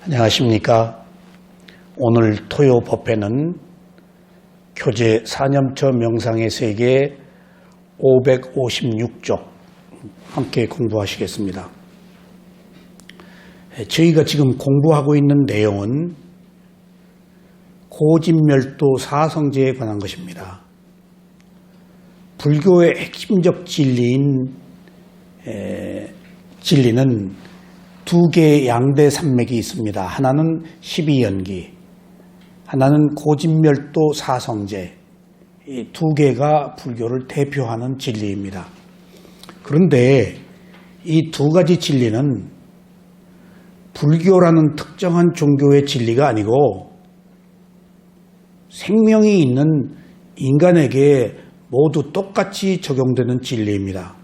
안녕하십니까. 오늘 토요 법회는 교재 4년처 명상의 세계 556쪽 함께 공부하시겠습니다. 저희가 지금 공부하고 있는 내용은 고진멸도 사성제에 관한 것입니다. 불교의 핵심적 진리는 두 개의 양대 산맥이 있습니다. 하나는 12연기, 하나는 고진멸도 사성제. 이 두 개가 불교를 대표하는 진리입니다. 그런데 이 두 가지 진리는 불교라는 특정한 종교의 진리가 아니고 생명이 있는 인간에게 모두 똑같이 적용되는 진리입니다.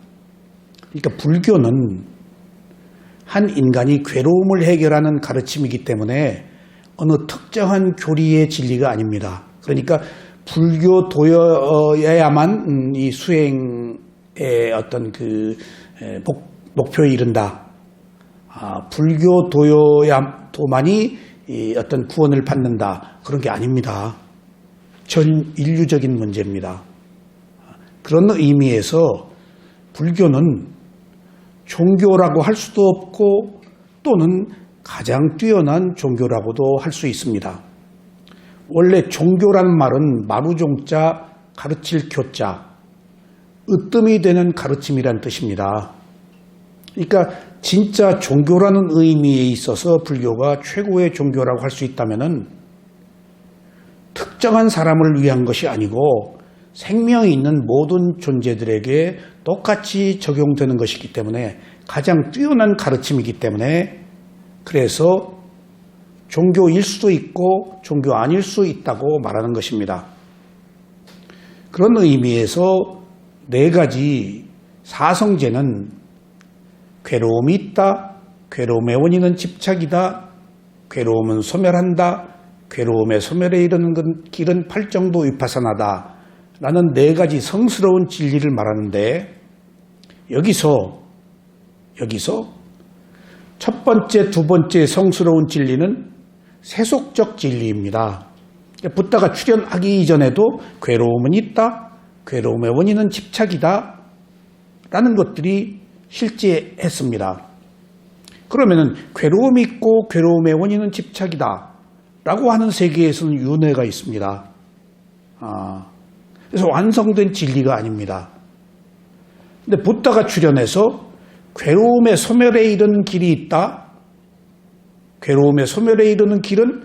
그러니까 불교는 한 인간이 괴로움을 해결하는 가르침이기 때문에 어느 특정한 교리의 진리가 아닙니다. 그러니까 불교도여야만 이 수행의 어떤 그 목표에 이른다. 불교도여야만이 어떤 구원을 받는다. 그런 게 아닙니다. 전 인류적인 문제입니다. 그런 의미에서 불교는 종교라고 할 수도 없고 또는 가장 뛰어난 종교라고도 할 수 있습니다. 원래 종교라는 말은 마루종자 가르칠 교자, 으뜸이 되는 가르침이란 뜻입니다. 그러니까 진짜 종교라는 의미에 있어서 불교가 최고의 종교라고 할 수 있다면은 특정한 사람을 위한 것이 아니고 생명이 있는 모든 존재들에게 똑같이 적용되는 것이기 때문에 가장 뛰어난 가르침이기 때문에 그래서 종교일 수도 있고 종교 아닐 수 있다고 말하는 것입니다. 그런 의미에서 네 가지 사성제는 괴로움이 있다, 괴로움의 원인은 집착이다, 괴로움은 소멸한다, 괴로움의 소멸에 이르는 길은 팔정도 위파사나다 라는 네 가지 성스러운 진리를 말하는데 여기서 첫 번째, 두 번째 성스러운 진리는 세속적 진리입니다. 붓다가 출현하기 이전에도 괴로움은 있다, 괴로움의 원인은 집착이다 라는 것들이 실제했습니다. 그러면은 괴로움이 있고 괴로움의 원인은 집착이다 라고 하는 세계에서는 윤회가 있습니다. 그래서 완성된 진리가 아닙니다. 근데 붓다가 출현해서 괴로움의 소멸에 이르는 길이 있다. 괴로움의 소멸에 이르는 길은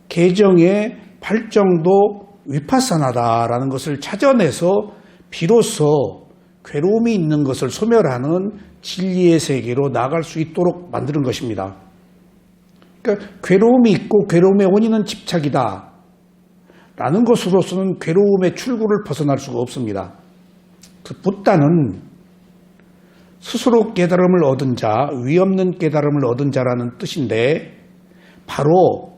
개정의 팔정도 위파사나다라는 것을 찾아내서 비로소 괴로움이 있는 것을 소멸하는 진리의 세계로 나아갈 수 있도록 만드는 것입니다. 그러니까 괴로움이 있고 괴로움의 원인은 집착이다 라는 것으로서는 괴로움의 출구를 벗어날 수가 없습니다. 붓다는 스스로 깨달음을 얻은 자, 위없는 깨달음을 얻은 자라는 뜻인데 바로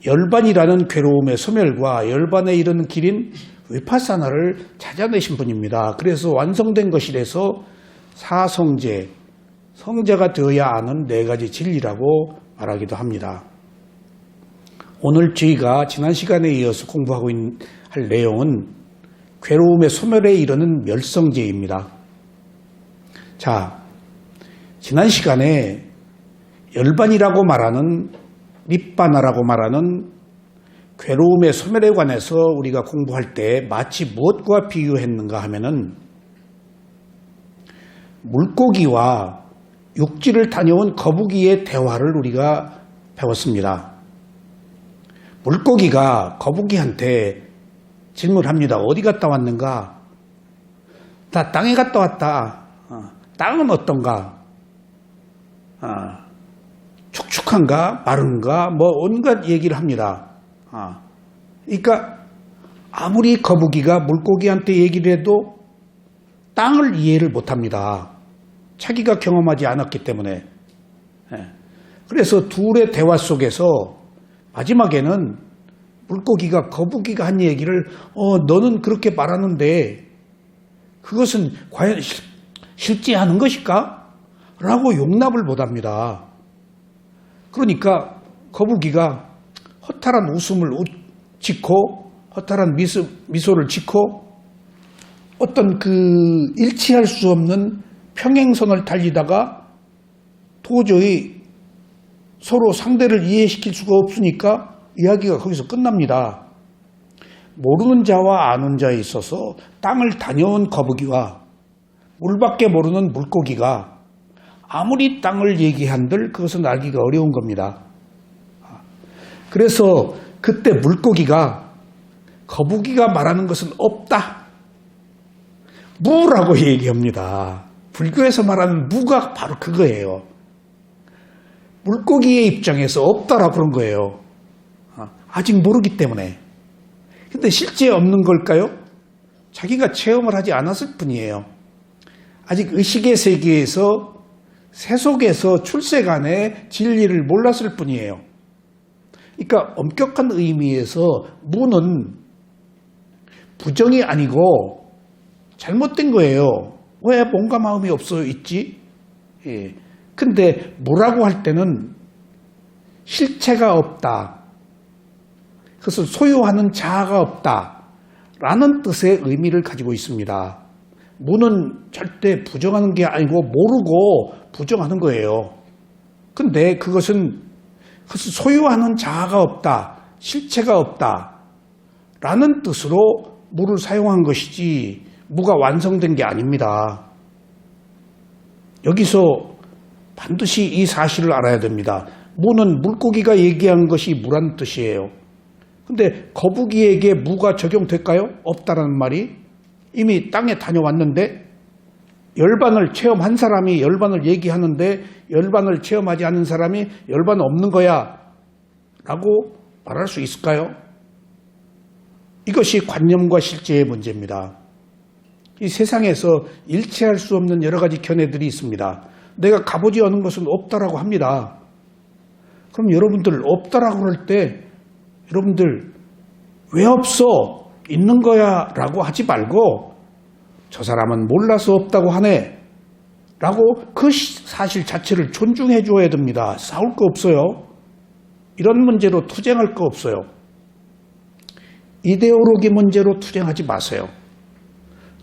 열반이라는 괴로움의 소멸과 열반에 이르는 길인 위파사나를 찾아내신 분입니다. 그래서 완성된 것이라서 사성제, 성자가 되어야 아는 네 가지 진리라고 말하기도 합니다. 오늘 저희가 지난 시간에 이어서 공부하고 할 내용은 괴로움의 소멸에 이르는 멸성제입니다. 자, 지난 시간에 열반이라고 말하는 립바나라고 말하는 괴로움의 소멸에 관해서 우리가 공부할 때 마치 무엇과 비유했는가 하면은 물고기와 육지를 다녀온 거북이의 대화를 우리가 배웠습니다. 물고기가 거북이한테 질문합니다. 어디 갔다 왔는가? 나 땅에 갔다 왔다. 땅은 어떤가? 축축한가? 마른가? 뭐 온갖 얘기를 합니다. 그러니까 아무리 거북이가 물고기한테 얘기를 해도 땅을 이해를 못합니다. 자기가 경험하지 않았기 때문에. 그래서 둘의 대화 속에서 마지막에는 물고기가 거북이가 한 얘기를 너는 그렇게 말하는데 그것은 과연 실제하는 것일까? 라고 용납을 못합니다. 그러니까 거북이가 허탈한 웃음을 짓고 허탈한 미소를 짓고 어떤 그 일치할 수 없는 평행선을 달리다가 도저히 서로 상대를 이해시킬 수가 없으니까 이야기가 거기서 끝납니다. 모르는 자와 아는 자에 있어서 땅을 다녀온 거북이와 물밖에 모르는 물고기가 아무리 땅을 얘기한들 그것은 알기가 어려운 겁니다. 그래서 그때 물고기가 거북이가 말하는 것은 없다. 무라고 얘기합니다. 불교에서 말하는 무가 바로 그거예요. 물고기의 입장에서 없다라고 그런 거예요. 아직 모르기 때문에. 근데 실제 없는 걸까요? 자기가 체험을 하지 않았을 뿐이에요. 아직 의식의 세계에서 세속에서 출세간의 진리를 몰랐을 뿐이에요. 그러니까 엄격한 의미에서 무는 부정이 아니고 잘못된 거예요. 왜 몸과 마음이 없어 있지? 예. 근데 무라고 할 때는 실체가 없다. 그것을 소유하는 자아가 없다. 라는 뜻의 의미를 가지고 있습니다. 무는 절대 부정하는 게 아니고 모르고 부정하는 거예요. 근데 그것을 소유하는 자아가 없다. 실체가 없다. 라는 뜻으로 무를 사용한 것이지 무가 완성된 게 아닙니다. 여기서 반드시 이 사실을 알아야 됩니다. 무는 물고기가 얘기한 것이 무란 뜻이에요. 근데 거북이에게 무가 적용될까요? 없다라는 말이 이미 땅에 다녀왔는데 열반을 체험한 사람이 열반을 얘기하는데 열반을 체험하지 않은 사람이 열반 없는 거야 라고 말할 수 있을까요? 이것이 관념과 실제의 문제입니다. 이 세상에서 일치할 수 없는 여러 가지 견해들이 있습니다. 내가 가보지 않은 것은 없다라고 합니다. 그럼 여러분들 없다라고 할 때 여러분들 왜 없어? 있는 거야 라고 하지 말고 저 사람은 몰라서 없다고 하네 라고 그 사실 자체를 존중해 줘야 됩니다. 싸울 거 없어요. 이런 문제로 투쟁할 거 없어요. 이데올로기 문제로 투쟁하지 마세요.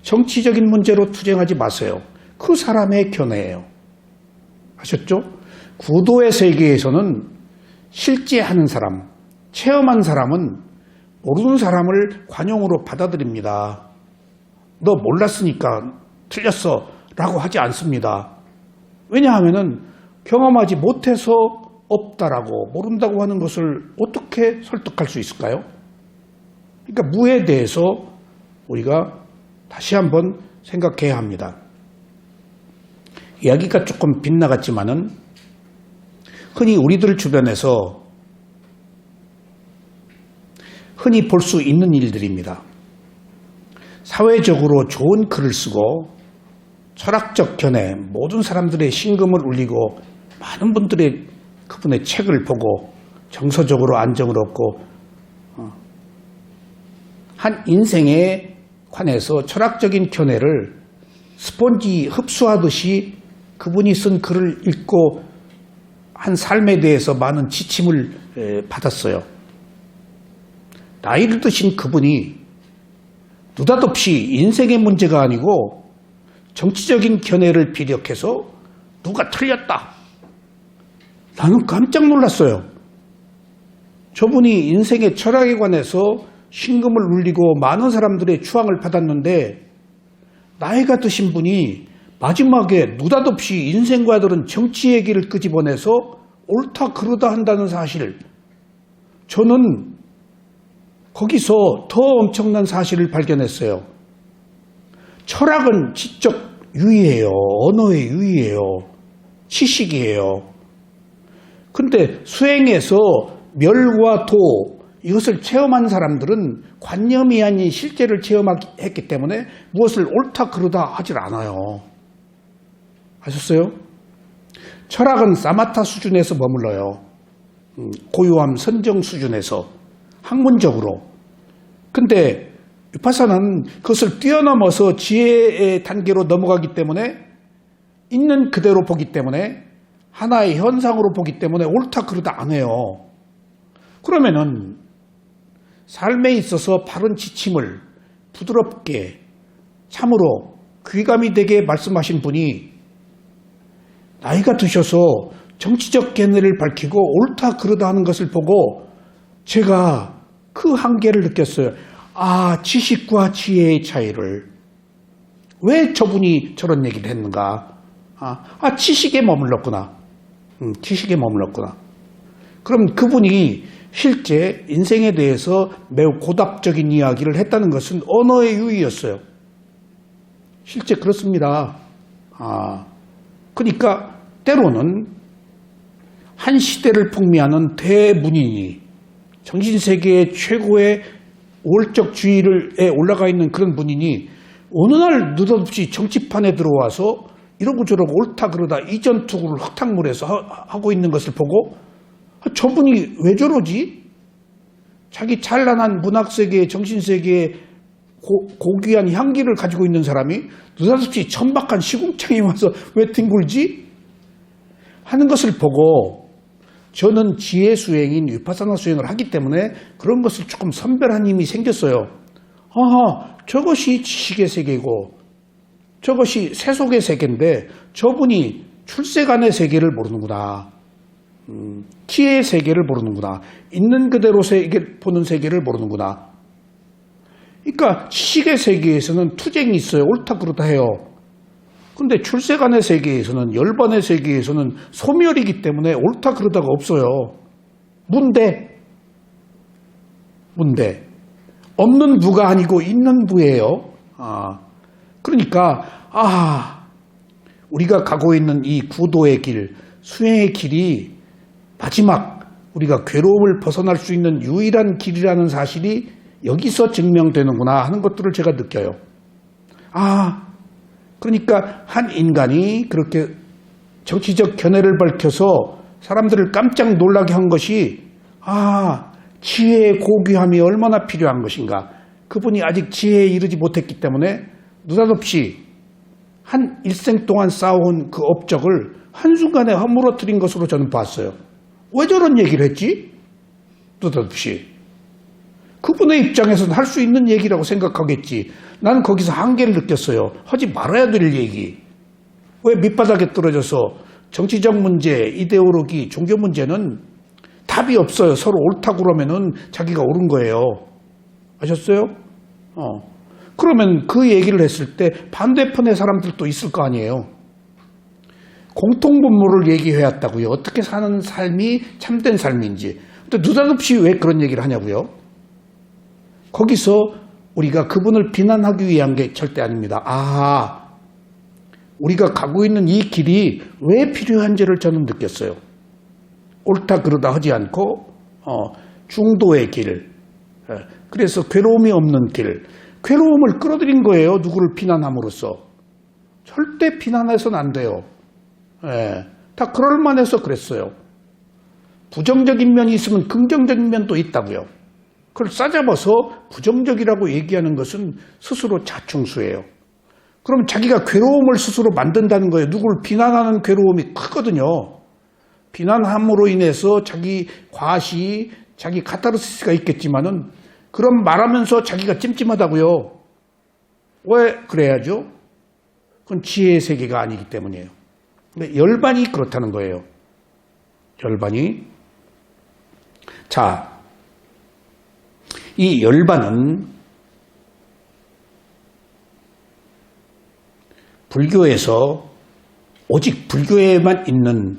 정치적인 문제로 투쟁하지 마세요. 그 사람의 견해예요. 아셨죠? 구도의 세계에서는 실제 하는 사람, 체험한 사람은 모르는 사람을 관용으로 받아들입니다. 너 몰랐으니까 틀렸어 라고 하지 않습니다. 왜냐하면 경험하지 못해서 없다라고 모른다고 하는 것을 어떻게 설득할 수 있을까요? 그러니까 무에 대해서 우리가 다시 한번 생각해야 합니다. 이야기가 조금 빗나갔지만은 흔히 우리들 주변에서 흔히 볼 수 있는 일들입니다. 사회적으로 좋은 글을 쓰고 철학적 견해, 모든 사람들의 심금을 울리고 많은 분들의 그분의 책을 보고 정서적으로 안정을 얻고 한 인생에 관해서 철학적인 견해를 스폰지 흡수하듯이 그분이 쓴 글을 읽고 한 삶에 대해서 많은 지침을 받았어요. 나이를 드신 그분이 느닷없이 인생의 문제가 아니고 정치적인 견해를 비력해서 누가 틀렸다. 나는 깜짝 놀랐어요. 저분이 인생의 철학에 관해서 심금을 울리고 많은 사람들의 추앙을 받았는데 나이가 드신 분이 마지막에 느닷없이 인생과 다른 정치 얘기를 끄집어내서 옳다 그르다 한다는 사실, 저는 거기서 더 엄청난 사실을 발견했어요. 철학은 지적 유의예요. 언어의 유의예요. 지식이에요. 근데 수행에서 멸과 도, 이것을 체험한 사람들은 관념이 아닌 실제를 체험했기 때문에 무엇을 옳다 그르다 하질 않아요. 아셨어요? 철학은 사마타 수준에서 머물러요. 고요함 선정 수준에서 학문적으로. 근데 위파사나는 그것을 뛰어넘어서 지혜의 단계로 넘어가기 때문에 있는 그대로 보기 때문에 하나의 현상으로 보기 때문에 옳다 그르다 안 해요. 그러면은 삶에 있어서 바른 지침을 부드럽게 참으로 귀감이 되게 말씀하신 분이 나이가 드셔서 정치적 견해를 밝히고 옳다 그르다 하는 것을 보고 제가 그 한계를 느꼈어요. 아, 지식과 지혜의 차이를. 왜 저분이 저런 얘기를 했는가? 지식에 머물렀구나. 지식에 머물렀구나. 그럼 그분이 실제 인생에 대해서 매우 고답적인 이야기를 했다는 것은 언어의 유의였어요. 실제 그렇습니다. 그러니까 때로는 한 시대를 풍미하는 대문인이 정신세계의 최고의 우월적주의에 올라가 있는 그런 분인이 어느 날 느닷없이 정치판에 들어와서 이러고 저러고 옳다 그러다 이전 투구를 흙탕물에서 하고 있는 것을 보고 저분이 왜 저러지? 자기 찬란한 문학세계, 정신세계의 고귀한 향기를 가지고 있는 사람이 느닷없이 천박한 시궁창에 와서 왜 뒹굴지? 하는 것을 보고 저는 지혜 수행인 위파사나 수행을 하기 때문에 그런 것을 조금 선별한 힘이 생겼어요. 저것이 지식의 세계고 저것이 세속의 세계인데 저분이 출세간의 세계를 모르는구나. 지혜의 세계를 모르는구나. 있는 그대로 보는 세계를 모르는구나. 그러니까 지식의 세계에서는 투쟁이 있어요. 옳다 그르다 해요. 근데 출세간의 세계에서는, 열반의 세계에서는 소멸이기 때문에 옳다 그르다가 없어요. 문대. 없는 부가 아니고 있는 부예요. 그러니까 우리가 가고 있는 이 구도의 길, 수행의 길이 마지막 우리가 괴로움을 벗어날 수 있는 유일한 길이라는 사실이 여기서 증명되는구나 하는 것들을 제가 느껴요. 그러니까 한 인간이 그렇게 정치적 견해를 밝혀서 사람들을 깜짝 놀라게 한 것이 지혜의 고귀함이 얼마나 필요한 것인가. 그분이 아직 지혜에 이르지 못했기 때문에 느닷없이 한 일생 동안 쌓아온 그 업적을 한순간에 허물어뜨린 것으로 저는 봤어요. 왜 저런 얘기를 했지? 느닷없이. 그분의 입장에서는 할 수 있는 얘기라고 생각하겠지. 나는 거기서 한계를 느꼈어요. 하지 말아야 될 얘기. 왜 밑바닥에 떨어져서 정치적 문제, 이데올로기, 종교 문제는 답이 없어요. 서로 옳다고 그러면은 자기가 옳은 거예요. 아셨어요? 그러면 그 얘기를 했을 때 반대편의 사람들도 있을 거 아니에요. 공통분모를 얘기해왔다고요. 어떻게 사는 삶이 참된 삶인지. 근데 느닷없이 왜 그런 얘기를 하냐고요. 거기서 우리가 그분을 비난하기 위한 게 절대 아닙니다. 우리가 가고 있는 이 길이 왜 필요한지를 저는 느꼈어요. 옳다 그르다 하지 않고 중도의 길. 그래서 괴로움이 없는 길. 괴로움을 끌어들인 거예요. 누구를 비난함으로써. 절대 비난해서는 안 돼요. 다 그럴 만해서 그랬어요. 부정적인 면이 있으면 긍정적인 면도 있다고요. 그걸 싸잡아서 부정적이라고 얘기하는 것은 스스로 자충수예요. 그럼 자기가 괴로움을 스스로 만든다는 거예요. 누구를 비난하는 괴로움이 크거든요. 비난함으로 인해서 자기 과시, 자기 카타르시스가 있겠지만은 그럼 말하면서 자기가 찜찜하다고요. 왜 그래야죠? 그건 지혜의 세계가 아니기 때문이에요. 근데 열반이 그렇다는 거예요. 열반이. 자, 이 열반은 불교에서 오직 불교에만 있는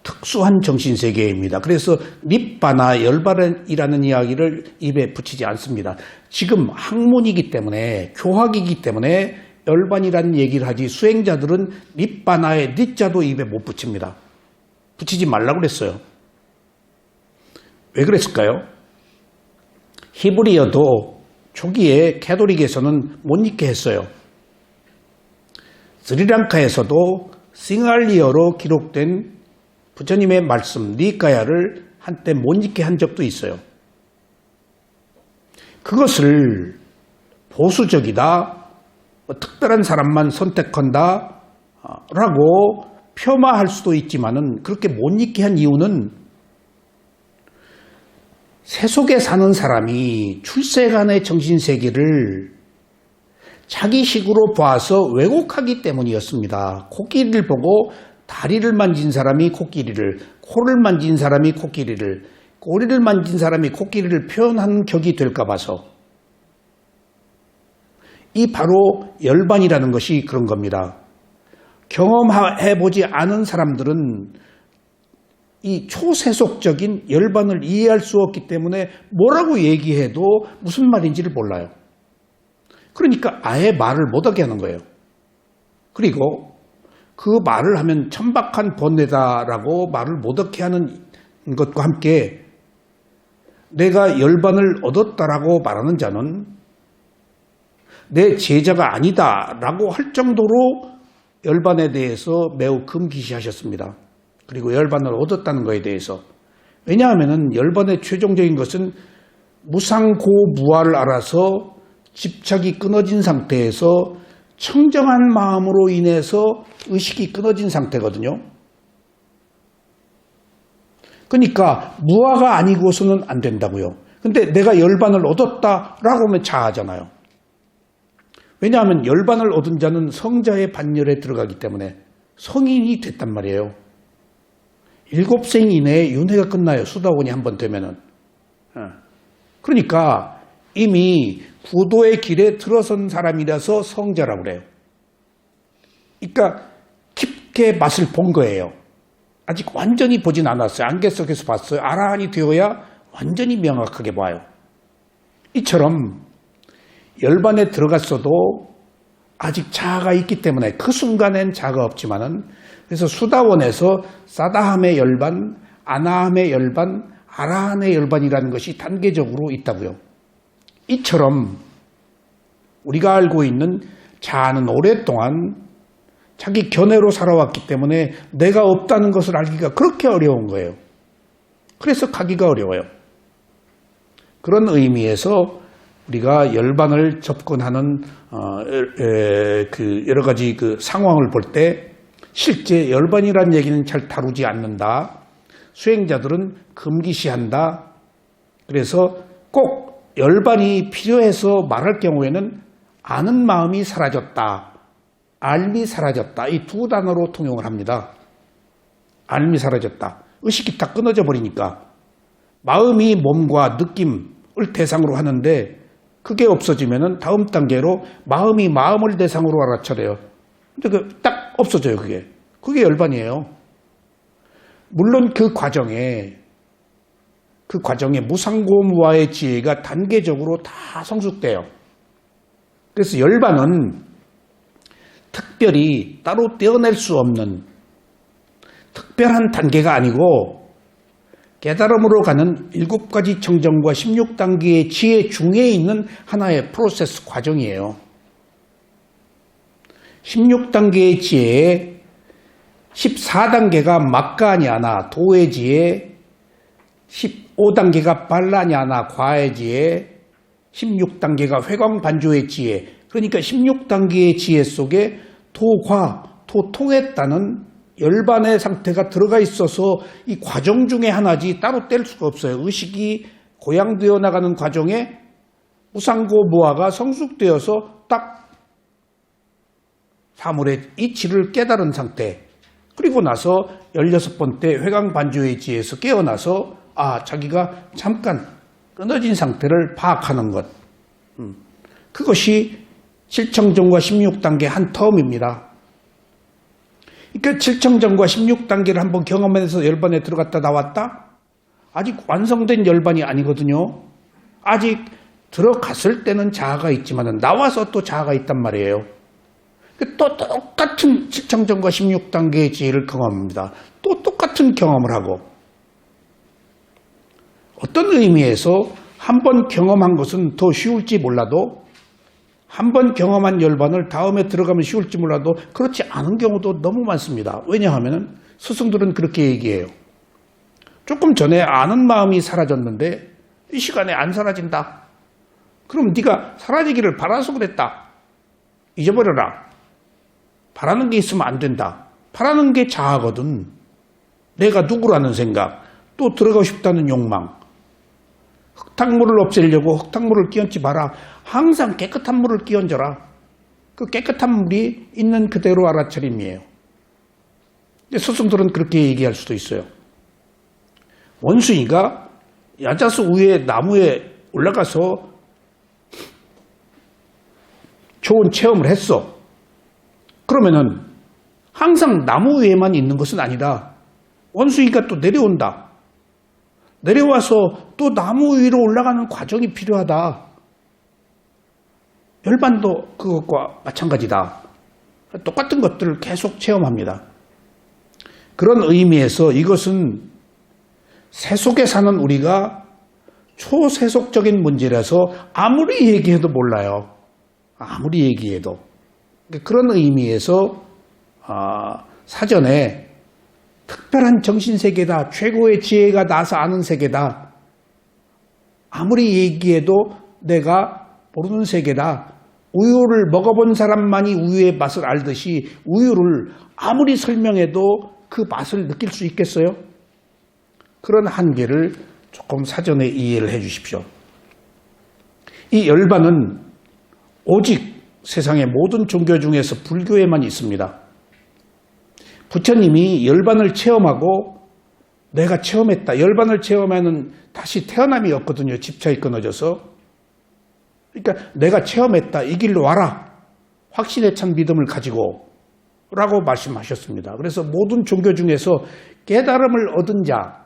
특수한 정신세계입니다. 그래서 닛바나 열반이라는 이야기를 입에 붙이지 않습니다. 지금 학문이기 때문에, 교학이기 때문에 열반이라는 얘기를 하지 수행자들은 닛바나의 닛자도 입에 못 붙입니다. 붙이지 말라고 그랬어요. 왜 그랬을까요? 히브리어도 초기에 캐톨릭에서는 못 읽게 했어요. 스리랑카에서도 싱할리어로 기록된 부처님의 말씀 니까야를 한때 못 읽게 한 적도 있어요. 그것을 보수적이다, 특별한 사람만 선택한다 라고 폄하할 수도 있지만은 그렇게 못 잊게 한 이유는 세속에 사는 사람이 출세간의 정신세계를 자기식으로 봐서 왜곡하기 때문이었습니다. 코끼리를 보고 다리를 만진 사람이 코끼리를, 코를 만진 사람이 코끼리를, 꼬리를 만진 사람이 코끼리를 표현하는 격이 될까 봐서. 이 바로 열반이라는 것이 그런 겁니다. 경험해보지 않은 사람들은 이 초세속적인 열반을 이해할 수 없기 때문에 뭐라고 얘기해도 무슨 말인지를 몰라요. 그러니까 아예 말을 못하게 하는 거예요. 그리고 그 말을 하면 천박한 번뇌다라고 말을 못하게 하는 것과 함께 내가 열반을 얻었다라고 말하는 자는 내 제자가 아니다라고 할 정도로 열반에 대해서 매우 금기시하셨습니다. 그리고 열반을 얻었다는 것에 대해서. 왜냐하면 열반의 최종적인 것은 무상고무아를 알아서 집착이 끊어진 상태에서 청정한 마음으로 인해서 의식이 끊어진 상태거든요. 그러니까 무아가 아니고서는 안 된다고요. 근데 내가 열반을 얻었다라고 하면 자아잖아요. 왜냐하면 열반을 얻은 자는 성자의 반열에 들어가기 때문에 성인이 됐단 말이에요. 7생 이내에 윤회가 끝나요. 수다원이 한번 되면은. 그러니까 이미 구도의 길에 들어선 사람이라서 성자라고 그래요. 그러니까 깊게 맛을 본 거예요. 아직 완전히 보진 않았어요. 안개 속에서 봤어요. 아라한이 되어야 완전히 명확하게 봐요. 이처럼 열반에 들어갔어도 아직 자아가 있기 때문에 그 순간엔 자아가 없지만은 그래서 수다원에서 사다함의 열반, 아나함의 열반, 아라한의 열반이라는 것이 단계적으로 있다고요. 이처럼 우리가 알고 있는 자아는 오랫동안 자기 견해로 살아왔기 때문에 내가 없다는 것을 알기가 그렇게 어려운 거예요. 그래서 가기가 어려워요. 그런 의미에서 우리가 열반을 접근하는 여러 가지 그 상황을 볼 때 실제 열반이라는 얘기는 잘 다루지 않는다. 수행자들은 금기시한다. 그래서 꼭 열반이 필요해서 말할 경우에는 아는 마음이 사라졌다. 알미 사라졌다. 이 두 단어로 통용을 합니다. 알미 사라졌다. 의식이 다 끊어져 버리니까 마음이 몸과 느낌을 대상으로 하는데 그게 없어지면은 다음 단계로 마음이 마음을 대상으로 알아차려요. 근데 딱 없어져요, 그게. 그게 열반이에요. 물론 그 과정에 무상고무아의 지혜가 단계적으로 다 성숙돼요. 그래서 열반은 특별히 따로 떼어낼 수 없는 특별한 단계가 아니고 깨달음으로 가는 7가지 청정과 16단계의 지혜 중에 있는 하나의 프로세스 과정이에요. 16단계의 지혜에 14단계가 막가냐나 도의 지혜, 15단계가 발라냐나 과의 지혜, 16단계가 회광반조의 지혜. 그러니까 16단계의 지혜 속에 도통했다는 열반의 상태가 들어가 있어서 이 과정 중에 하나지 따로 뗄 수가 없어요. 의식이 고양되어 나가는 과정에 무상고무아가 성숙되어서 딱 사물의 이치를 깨달은 상태. 그리고 나서 16번째 회광반조의 지혜에서 깨어나서 자기가 잠깐 끊어진 상태를 파악하는 것. 그것이 7청정과 16단계 한 텀입니다. 그러니까 7청정과 16단계를 한번 경험해서 열반에 들어갔다 나왔다? 아직 완성된 열반이 아니거든요. 아직 들어갔을 때는 자아가 있지만 나와서 또 자아가 있단 말이에요. 또 똑같은 7청정과 16단계의 지혜를 경험합니다. 또 똑같은 경험을 하고 어떤 의미에서 한번 경험한 것은 더 쉬울지 몰라도 한 번 경험한 열반을 다음에 들어가면 쉬울지 몰라도 그렇지 않은 경우도 너무 많습니다. 왜냐하면 스승들은 그렇게 얘기해요. 조금 전에 아는 마음이 사라졌는데 이 시간에 안 사라진다. 그럼 네가 사라지기를 바라서 그랬다. 잊어버려라. 바라는 게 있으면 안 된다. 바라는 게 자아거든. 내가 누구라는 생각, 또 들어가고 싶다는 욕망. 흙탕물을 없애려고 흙탕물을 끼얹지 마라. 항상 깨끗한 물을 끼얹어라. 그 깨끗한 물이 있는 그대로 알아차림이에요. 근데 스승들은 그렇게 얘기할 수도 있어요. 원숭이가 야자수 위에 나무에 올라가서 좋은 체험을 했어. 그러면은 항상 나무 위에만 있는 것은 아니다. 원숭이가 또 내려온다. 내려와서 또 나무 위로 올라가는 과정이 필요하다. 열반도 그것과 마찬가지다. 똑같은 것들을 계속 체험합니다. 그런 의미에서 이것은 세속에 사는 우리가 초세속적인 문제라서 아무리 얘기해도 몰라요. 아무리 얘기해도. 그런 의미에서 사전에 특별한 정신세계다. 최고의 지혜가 나서 아는 세계다. 아무리 얘기해도 내가 모르는 세계다. 우유를 먹어본 사람만이 우유의 맛을 알듯이 우유를 아무리 설명해도 그 맛을 느낄 수 있겠어요? 그런 한계를 조금 사전에 이해를 해 주십시오. 이 열반은 오직 세상의 모든 종교 중에서 불교에만 있습니다. 부처님이 열반을 체험하고 내가 체험했다. 열반을 체험하면 다시 태어남이 없거든요. 집착이 끊어져서. 그러니까 내가 체험했다. 이 길로 와라. 확신에 찬 믿음을 가지고 라고 말씀하셨습니다. 그래서 모든 종교 중에서 깨달음을 얻은 자,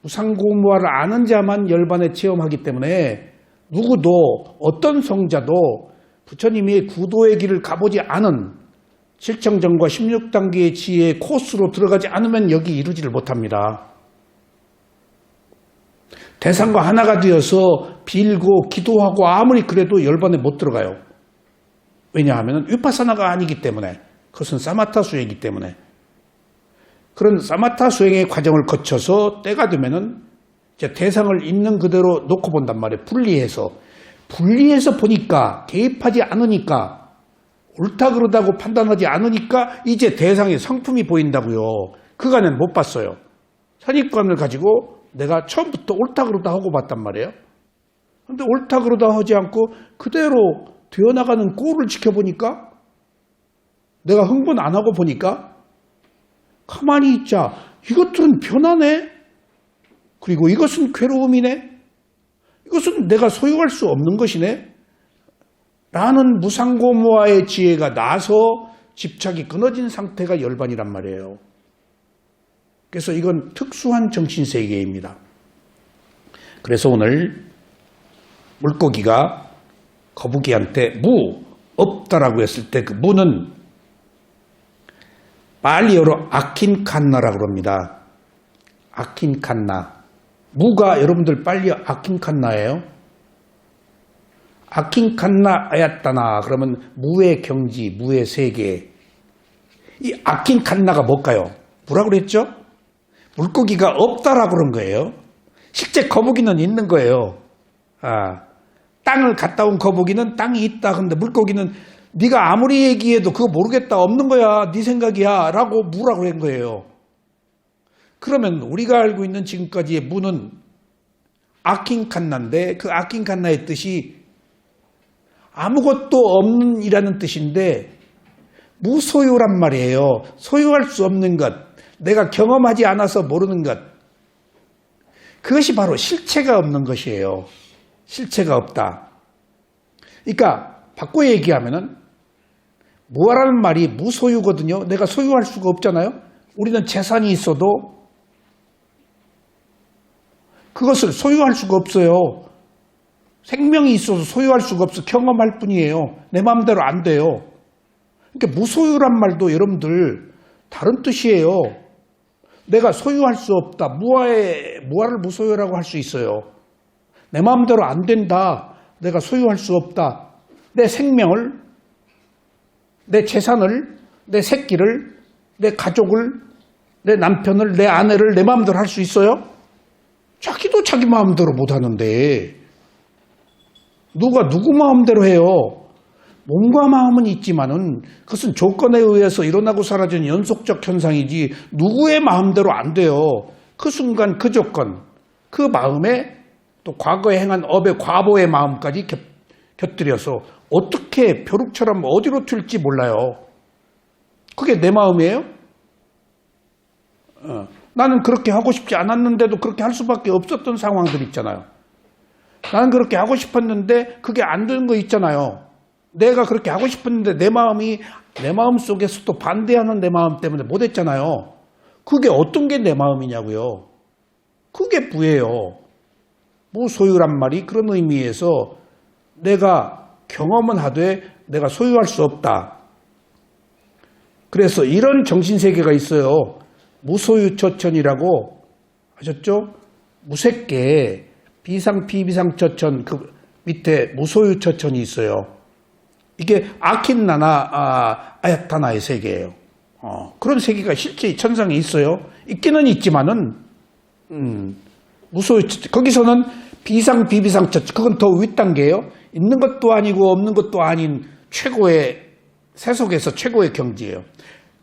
무상고무화를 아는 자만 열반에 체험하기 때문에 누구도 어떤 성자도 부처님이 구도의 길을 가보지 않은 7청정과 16단계의 지혜의 코스로 들어가지 않으면 여기 이루지를 못합니다. 대상과 하나가 되어서 빌고 기도하고 아무리 그래도 열반에 못 들어가요. 왜냐하면 위파사나가 아니기 때문에, 그것은 사마타 수행이기 때문에. 그런 사마타 수행의 과정을 거쳐서 때가 되면은 이제 대상을 있는 그대로 놓고 본단 말이에요. 분리해서 보니까, 개입하지 않으니까, 옳다 그러다고 판단하지 않으니까 이제 대상의 성품이 보인다고요. 그간엔 못 봤어요. 선입관을 가지고 내가 처음부터 옳다 그러다 하고 봤단 말이에요. 그런데 옳다 그러다 하지 않고 그대로 되어나가는 꼴을 지켜보니까, 내가 흥분 안 하고 보니까 가만히 있자. 이것들은 변하네. 그리고 이것은 괴로움이네. 이것은 내가 소유할 수 없는 것이네. 라는 무상고무화의 지혜가 나서 집착이 끊어진 상태가 열반이란 말이에요. 그래서 이건 특수한 정신세계입니다. 그래서 오늘 물고기가 거북이한테 무, 없다라고 했을 때 그 무는 발리어로 아킨칸나라고 합니다. 아킨칸나. 무가 여러분들 발리어 아킨칸나예요. 아킨칸나 아야따나 그러면 무의 경지, 무의 세계. 이 아킨칸나가 뭘까요? 뭐라고 그랬죠? 물고기가 없다라고 그런 거예요. 실제 거북이는 있는 거예요. 땅을 갔다 온 거북이는 땅이 있다. 근데 물고기는 네가 아무리 얘기해도 그거 모르겠다. 없는 거야. 네 생각이야. 라고 무라고 한 거예요. 그러면 우리가 알고 있는 지금까지의 무는 아킨칸나인데 그 아킨칸나의 뜻이 아무것도 없는 이라는 뜻인데 무소유란 말이에요. 소유할 수 없는 것. 내가 경험하지 않아서 모르는 것. 그것이 바로 실체가 없는 것이에요. 실체가 없다. 그러니까 바꿔 얘기하면은 무아라는 말이 무소유거든요. 내가 소유할 수가 없잖아요. 우리는 재산이 있어도 그것을 소유할 수가 없어요. 생명이 있어서 소유할 수가 없어. 경험할 뿐이에요. 내 마음대로 안 돼요. 그러니까 무소유란 말도 여러분들 다른 뜻이에요. 내가 소유할 수 없다. 무아를 무소유라고 할 수 있어요. 내 마음대로 안 된다. 내가 소유할 수 없다. 내 생명을, 내 재산을, 내 새끼를, 내 가족을, 내 남편을, 내 아내를 내 마음대로 할 수 있어요? 자기도 자기 마음대로 못 하는데 누가 누구 마음대로 해요? 몸과 마음은 있지만은 그것은 조건에 의해서 일어나고 사라지는 연속적 현상이지 누구의 마음대로 안 돼요. 그 순간 그 조건, 그 마음에 또 과거에 행한 업의 과보의 마음까지 곁들여서 어떻게 벼룩처럼 어디로 튈지 몰라요. 그게 내 마음이에요? 나는 그렇게 하고 싶지 않았는데도 그렇게 할 수밖에 없었던 상황들 있잖아요. 나는 그렇게 하고 싶었는데 그게 안 되는 거 있잖아요. 내가 그렇게 하고 싶었는데 내 마음 속에서 또 반대하는 내 마음 때문에 못했잖아요. 그게 어떤 게 내 마음이냐고요. 그게 부예요. 무소유란 말이 그런 의미에서 내가 경험은 하되 내가 소유할 수 없다. 그래서 이런 정신세계가 있어요. 무소유처천이라고 하셨죠? 무색계, 비상, 비비상처천 그 밑에 무소유처천이 있어요. 이게 아킨나나 아야타나의 세계예요. 그런 세계가 실제 천상에 있어요. 있기는 있지만은 무소유처천 거기서는 비상, 비비상처천 그건 더 윗단계예요. 있는 것도 아니고 없는 것도 아닌 최고의 세속에서 최고의 경지예요.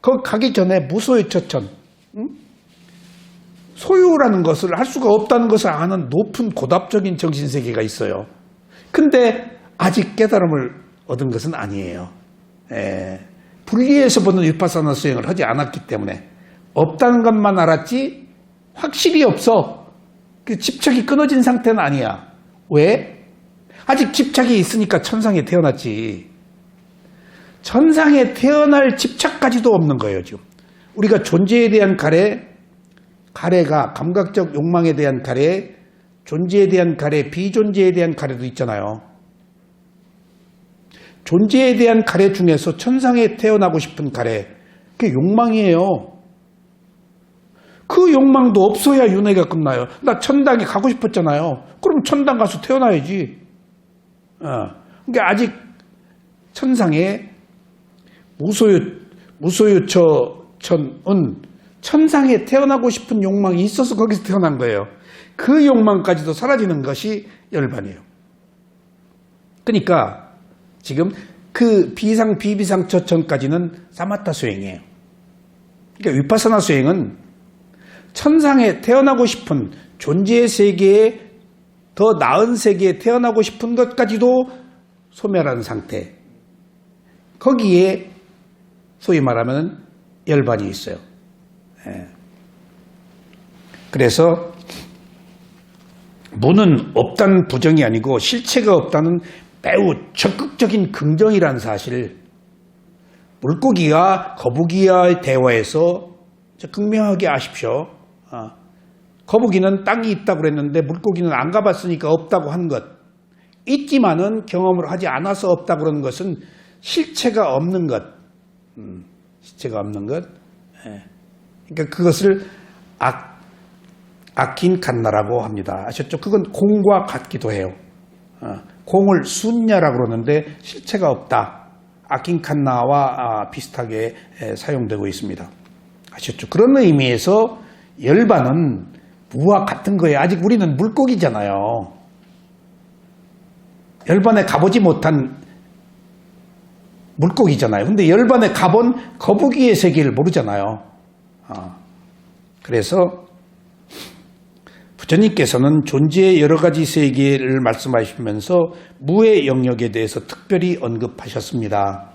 거기 가기 전에 무소유처천 소유라는 것을 할 수가 없다는 것을 아는 높은 고답적인 정신세계가 있어요. 근데 아직 깨달음을 얻은 것은 아니에요. 분리해서 보는 위파사나 수행을 하지 않았기 때문에 없다는 것만 알았지 확실히 없어. 그 집착이 끊어진 상태는 아니야. 왜? 아직 집착이 있으니까 천상에 태어났지. 천상에 태어날 집착까지도 없는 거예요, 지금. 우리가 존재에 대한 가래가 감각적 욕망에 대한 가래, 존재에 대한 가래, 비존재에 대한 가래도 있잖아요. 존재에 대한 가래 중에서 천상에 태어나고 싶은 가래, 그게 욕망이에요. 그 욕망도 없어야 윤회가 끝나요. 나 천당에 가고 싶었잖아요. 그럼 천당 가서 태어나야지. 그러니까 아직 천상에 무소유처천은 천상에 태어나고 싶은 욕망이 있어서 거기서 태어난 거예요. 그 욕망까지도 사라지는 것이 열반이에요. 그러니까 지금 그 비상, 비비상처천까지는 사마타 수행이에요. 그러니까 위파사나 수행은 천상에 태어나고 싶은 존재의 세계에 더 나은 세계에 태어나고 싶은 것까지도 소멸하는 상태. 거기에 소위 말하면 열반이 있어요. 그래서 무는 없다는 부정이 아니고 실체가 없다는 매우 적극적인 긍정이라는 사실, 물고기와 거북이와의 대화에서 극명하게 아십시오. 거북이는 땅이 있다고 그랬는데 물고기는 안 가봤으니까 없다고 한 것. 있지만은 경험을 하지 않아서 없다고 그러는 것은 실체가 없는 것. 실체가 없는 것. 그러니까 그것을 아킨 칸나라고 합니다. 아셨죠? 그건 공과 같기도 해요. 공을 순야라고 그러는데 실체가 없다. 아킨 칸나와 비슷하게 사용되고 있습니다. 아셨죠? 그런 의미에서 열반은 무와 같은 거예요. 아직 우리는 물고기잖아요. 열반에 가보지 못한 물고기잖아요. 근데 열반에 가본 거북이의 세계를 모르잖아요. 그래서 부처님께서는 존재의 여러 가지 세계를 말씀하시면서 무의 영역에 대해서 특별히 언급하셨습니다.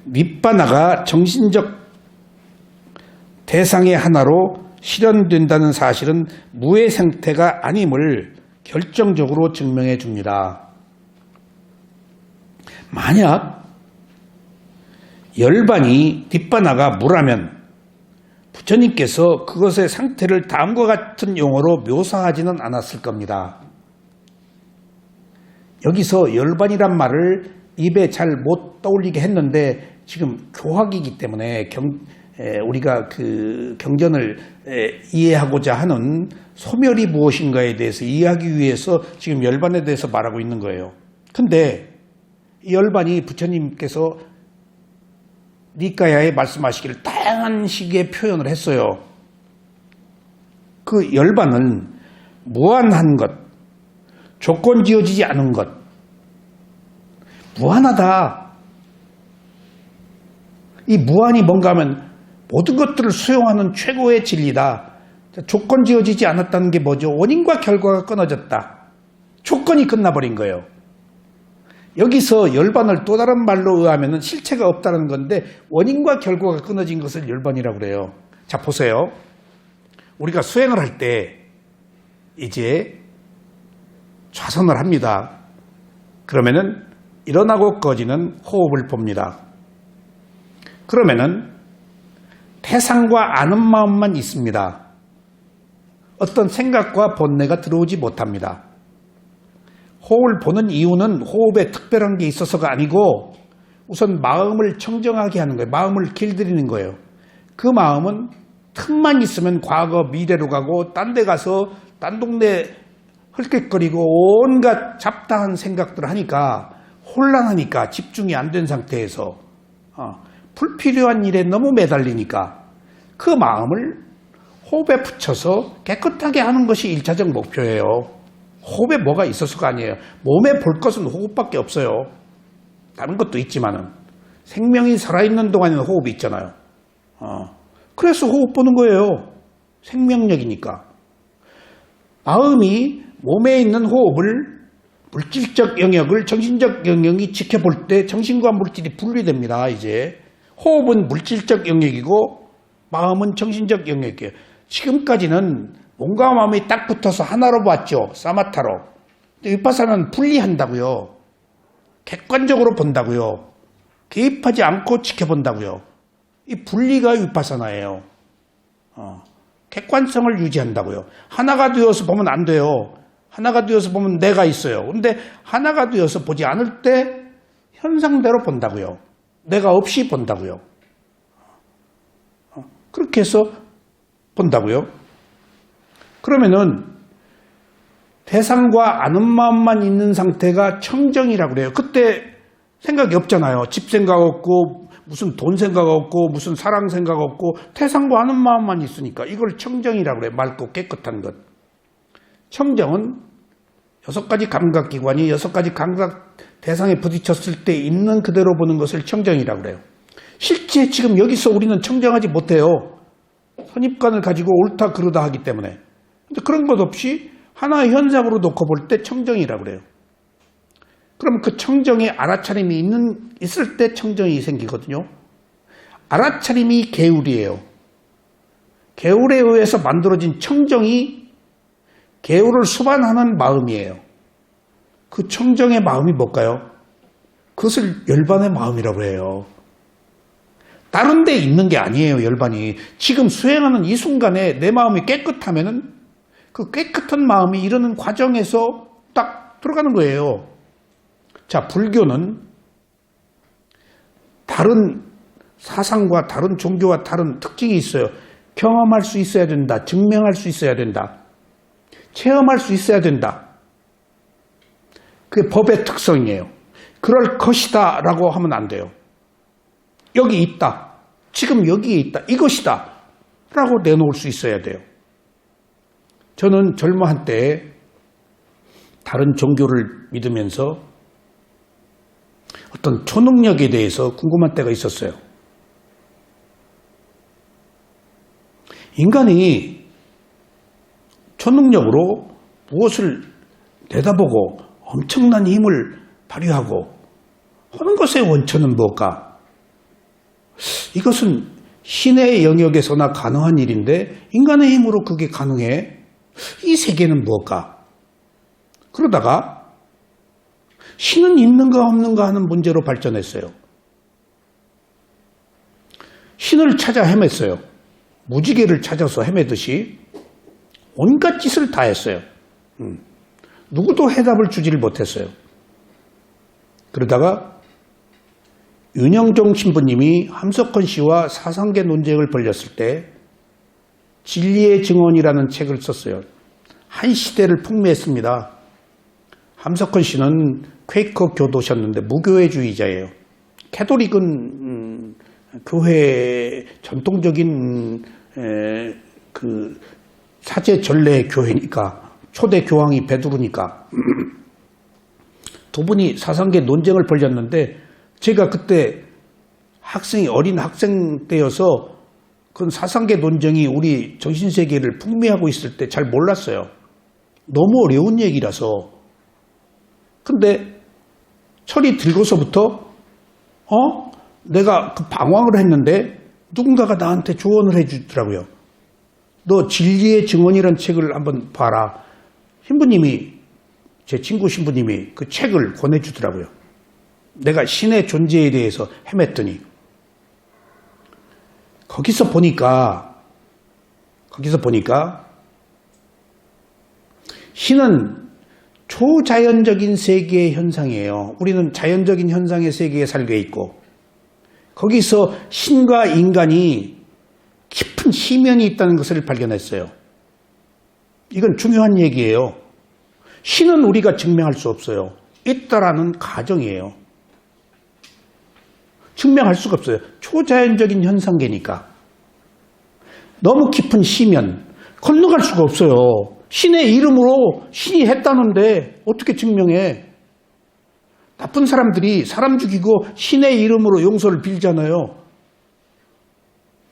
니빠나가 정신적 대상의 하나로 실현된다는 사실은 무의 생태가 아님을 결정적으로 증명해 줍니다. 만약 열반이 니빠나가 무라면 부처님께서 그것의 상태를 다음과 같은 용어로 묘사하지는 않았을 겁니다. 여기서 열반이란 말을 입에 잘 못 떠올리게 했는데 지금 교학이기 때문에 우리가 그 경전을 이해하고자 하는 소멸이 무엇인가에 대해서 이해하기 위해서 지금 열반에 대해서 말하고 있는 거예요. 근데 이 열반이 부처님께서 니까야에 말씀하시기를 다양한 식의 표현을 했어요. 그 열반은 무한한 것, 조건 지어지지 않은 것, 무한하다. 이 무한이 뭔가 하면 모든 것들을 수용하는 최고의 진리다. 조건 지어지지 않았다는 게 뭐죠? 원인과 결과가 끊어졌다. 조건이 끝나버린 거예요. 여기서 열반을 또 다른 말로 의하면 실체가 없다는 건데 원인과 결과가 끊어진 것을 열반이라고 그래요. 자, 보세요. 우리가 수행을 할 때 이제 좌선을 합니다. 그러면은 일어나고 꺼지는 호흡을 봅니다. 그러면은 태상과 아는 마음만 있습니다. 어떤 생각과 본내가 들어오지 못합니다. 호흡을 보는 이유는 호흡에 특별한 게 있어서가 아니고 우선 마음을 청정하게 하는 거예요. 마음을 길들이는 거예요. 그 마음은 틈만 있으면 과거, 미래로 가고 딴 데 가서 딴 동네 헐떡거리고 온갖 잡다한 생각들을 하니까 혼란하니까 집중이 안 된 상태에서 불필요한 일에 너무 매달리니까 그 마음을 호흡에 붙여서 깨끗하게 하는 것이 1차적 목표예요. 호흡에 뭐가 있어서가 아니에요. 몸에 볼 것은 호흡밖에 없어요. 다른 것도 있지만은 생명이 살아있는 동안에는 호흡이 있잖아요. 그래서 호흡 보는 거예요. 생명력이니까. 마음이 몸에 있는 호흡을 물질적 영역을 정신적 영역이 지켜볼 때 정신과 물질이 분리됩니다. 이제 호흡은 물질적 영역이고 마음은 정신적 영역이에요. 지금까지는 몸과 마음이 딱 붙어서 하나로 봤죠. 사마타로. 근데 위파사나는 분리한다고요. 객관적으로 본다고요. 개입하지 않고 지켜본다고요. 이 분리가 위파사나예요. 객관성을 유지한다고요. 하나가 되어서 보면 안 돼요. 하나가 되어서 보면 내가 있어요. 근데 하나가 되어서 보지 않을 때 현상대로 본다고요. 내가 없이 본다고요. 그렇게 해서 본다고요. 그러면은 대상과 아는 마음만 있는 상태가 청정이라고 그래요. 그때 생각이 없잖아요. 집 생각 없고 무슨 돈 생각 없고 무슨 사랑 생각 없고 태상과 아는 마음만 있으니까 이걸 청정이라고 그래요. 맑고 깨끗한 것. 청정은 6가지 감각기관이 6가지 감각 대상에 부딪혔을 때 있는 그대로 보는 것을 청정이라고 그래요. 실제 지금 여기서 우리는 청정하지 못해요. 선입관을 가지고 옳다 그르다 하기 때문에. 근데 그런 것 없이 하나의 현상으로 놓고 볼 때 청정이라고 그래요. 그럼 그 청정에 알아차림이 있을 때 청정이 생기거든요. 알아차림이 계율이에요. 계율에 의해서 만들어진 청정이 계율을 수반하는 마음이에요. 그 청정의 마음이 뭘까요? 그것을 열반의 마음이라고 해요. 다른 데 있는 게 아니에요, 열반이. 지금 수행하는 이 순간에 내 마음이 깨끗하면은 그 깨끗한 마음이 이르는 과정에서 딱 들어가는 거예요. 자, 불교는 다른 사상과 다른 종교와 다른 특징이 있어요. 경험할 수 있어야 된다. 증명할 수 있어야 된다. 체험할 수 있어야 된다. 그게 법의 특성이에요. 그럴 것이다 라고 하면 안 돼요. 여기 있다. 지금 여기에 있다. 이것이다. 라고 내놓을 수 있어야 돼요. 저는 젊어한 때 다른 종교를 믿으면서 어떤 초능력에 대해서 궁금한 때가 있었어요. 인간이 초능력으로 무엇을 내다보고 엄청난 힘을 발휘하고 하는 것의 원천은 무엇일까? 이것은 신의 영역에서나 가능한 일인데 인간의 힘으로 그게 가능해? 이 세계는 무엇일까? 그러다가 신은 있는가 없는가 하는 문제로 발전했어요. 신을 찾아 헤맸어요. 무지개를 찾아서 헤매듯이 온갖 짓을 다 했어요. 누구도 해답을 주지를 못했어요. 그러다가 윤영종 신부님이 함석헌 씨와 사상계 논쟁을 벌였을 때 진리의 증언이라는 책을 썼어요. 한 시대를 풍미했습니다. 함석헌 씨는 퀘이커 교도셨는데 무교회주의자예요. 캐톨릭은 교회 전통적인 그 사제 전례 교회니까 초대 교황이 베드로니까 두 분이 사상계 논쟁을 벌였는데 제가 그때 어린 학생 때여서 그 사상계 논쟁이 우리 정신세계를 풍미하고 있을 때 잘 몰랐어요. 너무 어려운 얘기라서. 근데 철이 들고서부터 내가 그 방황을 했는데 누군가가 나한테 조언을 해주더라고요. 너 진리의 증언이라는 책을 한번 봐라. 제 친구 신부님이 그 책을 권해주더라고요. 내가 신의 존재에 대해서 헤맸더니 거기서 보니까 신은 초자연적인 세계의 현상이에요. 우리는 자연적인 현상의 세계에 살게 있고 거기서 신과 인간이 깊은 희면이 있다는 것을 발견했어요. 이건 중요한 얘기예요. 신은 우리가 증명할 수 없어요. 있다라는 가정이에요. 증명할 수가 없어요. 초자연적인 현상계니까. 너무 깊은 희면, 건너갈 수가 없어요. 신의 이름으로 신이 했다는데 어떻게 증명해? 나쁜 사람들이 사람 죽이고 신의 이름으로 용서를 빌잖아요.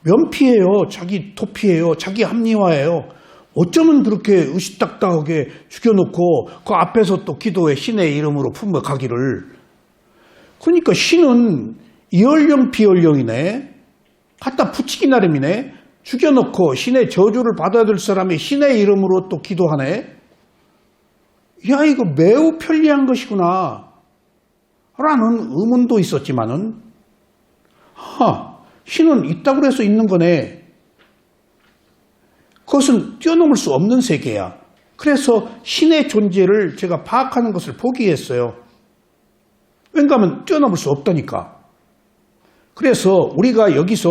면피해요. 자기 도피해요. 자기 합리화해요. 어쩌면 그렇게 으시딱딱하게 죽여놓고 그 앞에서 또 기도해 신의 이름으로 품어가기를. 그러니까 신은 이얼령 비얼령이네. 갖다 붙이기 나름이네. 죽여놓고 신의 저주를 받아야 될 사람이 신의 이름으로 또 기도하네. 야, 이거 매우 편리한 것이구나 라는 의문도 있었지만은 신은 있다고 해서 있는 거네. 그것은 뛰어넘을 수 없는 세계야. 그래서 신의 존재를 제가 파악하는 것을 포기했어요. 왜냐하면 뛰어넘을 수 없다니까. 그래서 우리가 여기서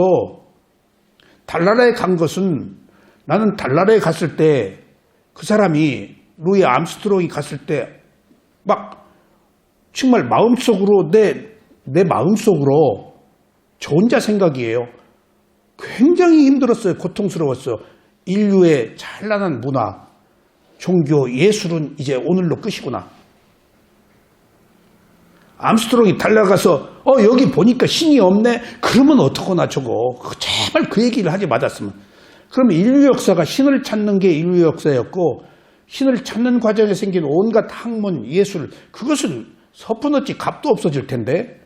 달나라에 간 것은 나는 달나라에 갔을 때 그 사람이 루이 암스트롱이 갔을 때 막 정말 마음속으로 내 마음속으로 저 혼자 생각이에요. 굉장히 힘들었어요. 고통스러웠어요. 인류의 찬란한 문화, 종교, 예술은 이제 오늘로 끝이구나. 암스트롱이 달려가서 여기 보니까 신이 없네? 그러면 어떡하나 저거. 제발 그 얘기를 하지 말았으면. 그러면 인류 역사가 신을 찾는 게 인류 역사였고 신을 찾는 과정에 생긴 온갖 학문, 예술 그것은 서푼어치 값도 없어질 텐데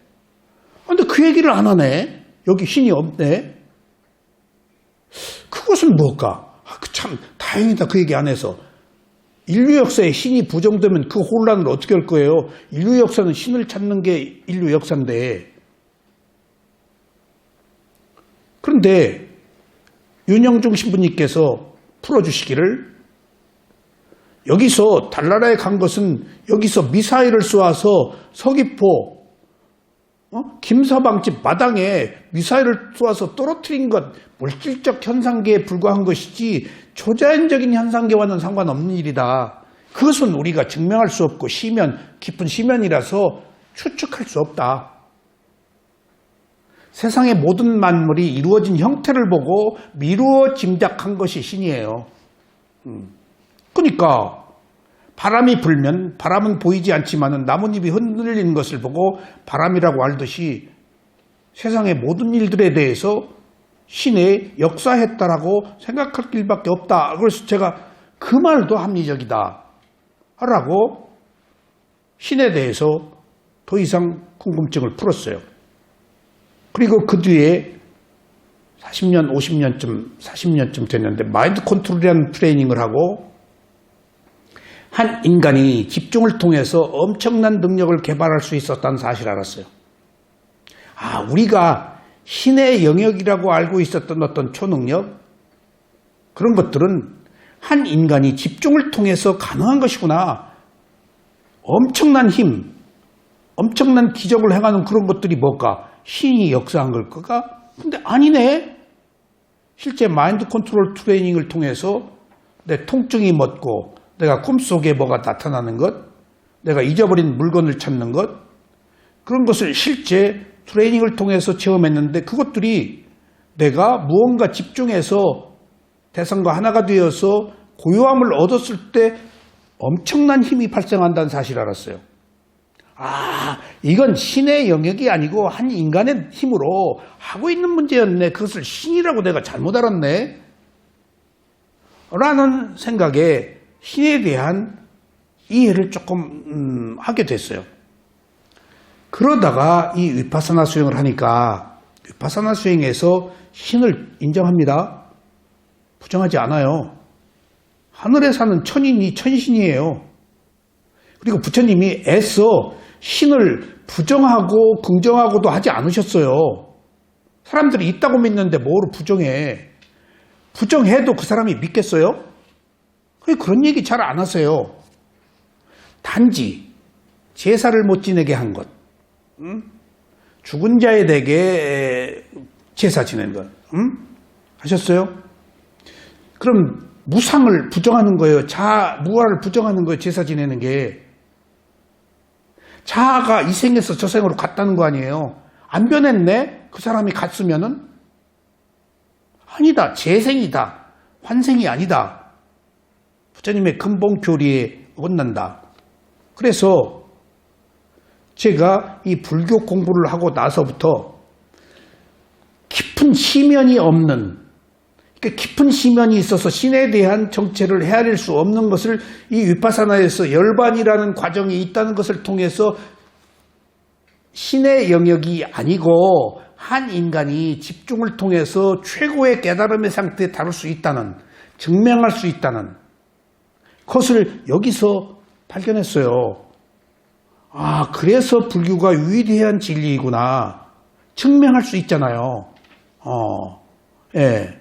근데 그 얘기를 안 하네. 여기 신이 없네. 그것은 뭘까? 참 다행이다 그 얘기 안 해서. 인류 역사에 신이 부정되면 그 혼란을 어떻게 할 거예요? 인류 역사는 신을 찾는 게 인류 역사인데. 그런데 윤영중 신부님께서 풀어주시기를 여기서 달나라에 간 것은 여기서 미사일을 쏘아서 서귀포 김서방집 마당에 미사일을 쏘아서 떨어뜨린 것 물질적 현상계에 불과한 것이지 초자연적인 현상계와는 상관없는 일이다. 그것은 우리가 증명할 수 없고 깊은 시면이라서 추측할 수 없다. 세상의 모든 만물이 이루어진 형태를 보고 미루어 짐작한 것이 신이에요. 그러니까 바람이 불면 바람은 보이지 않지만 나뭇잎이 흔들리는 것을 보고 바람이라고 알듯이 세상의 모든 일들에 대해서 신이 역사했다라고 생각할 길밖에 없다. 그래서 제가 그 말도 합리적이다 라고 신에 대해서 더 이상 궁금증을 풀었어요. 그리고 그 뒤에 40년, 40년쯤 됐는데 마인드 컨트롤이라는 트레이닝을 하고 한 인간이 집중을 통해서 엄청난 능력을 개발할 수 있었다는 사실을 알았어요. 우리가 신의 영역이라고 알고 있었던 어떤 초능력 그런 것들은 한 인간이 집중을 통해서 가능한 것이구나. 엄청난 힘, 엄청난 기적을 행하는 그런 것들이 뭘까? 신이 역사한 걸까? 근데 아니네. 실제 마인드 컨트롤 트레이닝을 통해서 내 통증이 멎고 내가 꿈속에 뭐가 나타나는 것, 내가 잊어버린 물건을 찾는 것, 그런 것을 실제 트레이닝을 통해서 체험했는데 그것들이 내가 무언가 집중해서 대상과 하나가 되어서 고요함을 얻었을 때 엄청난 힘이 발생한다는 사실을 알았어요. 이건 신의 영역이 아니고 한 인간의 힘으로 하고 있는 문제였네. 그것을 신이라고 내가 잘못 알았네. 라는 생각에 신에 대한 이해를 조금 하게 됐어요. 그러다가 이 위파사나 수행을 하니까 위파사나 수행에서 신을 인정합니다. 부정하지 않아요. 하늘에 사는 천인이 천신이에요. 그리고 부처님이 애써 신을 부정하고 긍정하고도 하지 않으셨어요. 사람들이 있다고 믿는데 뭐로 부정해. 부정해도 그 사람이 믿겠어요? 그런 얘기 잘 안 하세요. 단지 제사를 못 지내게 한 것. 죽은 자에 대게 제사 지내는 것. 하셨어요? 그럼 무상을 부정하는 거예요. 무아를 부정하는 거예요. 제사 지내는 게. 자아가 이 생에서 저 생으로 갔다는 거 아니에요. 안 변했네? 그 사람이 갔으면은? 아니다. 재생이다. 환생이 아니다. 부처님의 근본 교리에 어긋난다. 그래서 제가 이 불교 공부를 하고 나서부터 깊은 시면이 없는, 깊은 시면이 있어서 신에 대한 정체를 헤아릴 수 없는 것을 이 위파사나에서 열반이라는 과정이 있다는 것을 통해서 신의 영역이 아니고 한 인간이 집중을 통해서 최고의 깨달음의 상태에 다룰 수 있다는, 증명할 수 있다는 것을 여기서 발견했어요. 그래서 불교가 위대한 진리이구나. 증명할 수 있잖아요. 예.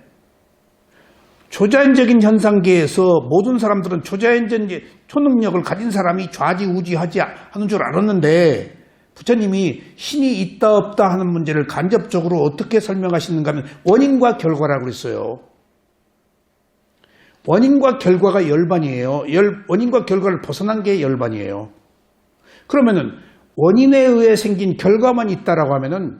초자연적인 현상계에서 모든 사람들은 초능력을 가진 사람이 좌지우지하지 하는 줄 알았는데 부처님이 신이 있다 없다 하는 문제를 간접적으로 어떻게 설명하시는가 하면 원인과 결과라고 그랬어요. 원인과 결과가 열반이에요. 원인과 결과를 벗어난 게 열반이에요. 그러면은 원인에 의해 생긴 결과만 있다라고 하면은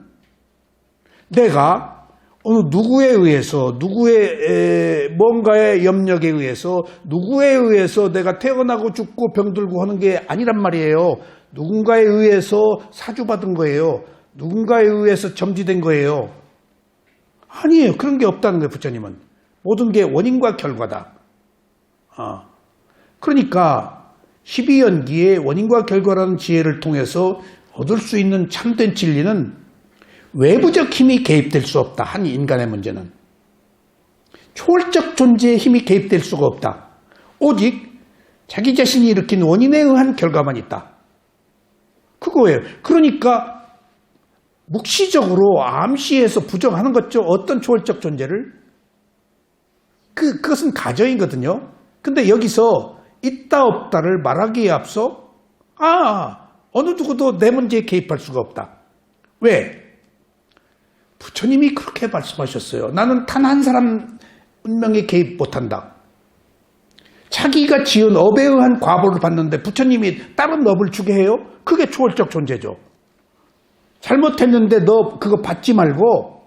내가 어느 누구에 의해서, 누구의 뭔가의 염력에 의해서, 누구에 의해서 내가 태어나고 죽고 병들고 하는 게 아니란 말이에요. 누군가에 의해서 사주받은 거예요. 누군가에 의해서 점지된 거예요. 아니에요. 그런 게 없다는 거예요. 부처님은. 모든 게 원인과 결과다. 그러니까 12연기의 원인과 결과라는 지혜를 통해서 얻을 수 있는 참된 진리는 외부적 힘이 개입될 수 없다. 한 인간의 문제는. 초월적 존재의 힘이 개입될 수가 없다. 오직 자기 자신이 일으킨 원인에 의한 결과만 있다. 그거예요. 그러니까 묵시적으로 암시해서 부정하는 거죠. 어떤 초월적 존재를. 그것은 가정이거든요. 근데 여기서 있다 없다를 말하기에 앞서 어느 누구도 내 문제에 개입할 수가 없다. 왜? 부처님이 그렇게 말씀하셨어요. 나는 단 한 사람 운명에 개입 못한다. 자기가 지은 업에 의한 과보를 받는데 부처님이 다른 업을 주게 해요? 그게 초월적 존재죠. 잘못했는데 너 그거 받지 말고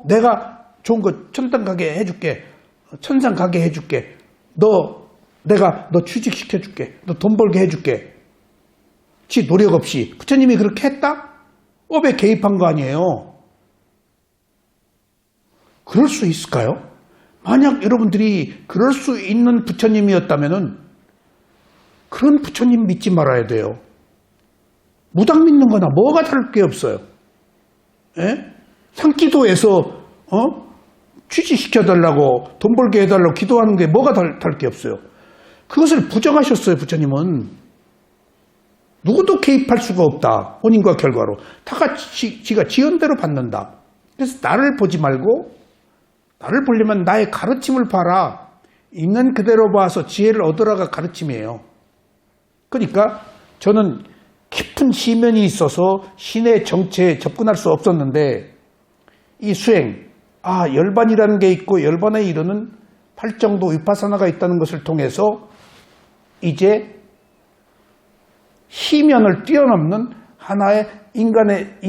내가 좋은 거 천당 가게 해줄게. 천상 가게 해줄게. 내가 너 취직시켜줄게. 너 돈 벌게 해줄게. 지 노력 없이. 부처님이 그렇게 했다? 업에 개입한 거 아니에요. 그럴 수 있을까요? 만약 여러분들이 그럴 수 있는 부처님이었다면 그런 부처님 믿지 말아야 돼요. 무당 믿는 거나 뭐가 다를 게 없어요. 예? 산기도에서 취직시켜달라고 돈 벌게 해달라고 기도하는 게 뭐가 다를 게 없어요. 그것을 부정하셨어요. 부처님은. 누구도 개입할 수가 없다. 원인과 결과로. 다 같이 지가 지은 대로 받는다. 그래서 나를 보지 말고 나를 보려면 나의 가르침을 봐라. 있는 그대로 봐서 지혜를 얻으라가 가르침이에요. 그러니까 저는 깊은 시면이 있어서 신의 정체에 접근할 수 없었는데 이 수행, 열반이라는 게 있고 열반에 이르는 8정도 위파사나가 있다는 것을 통해서 이제 시면을 뛰어넘는 하나의 인간의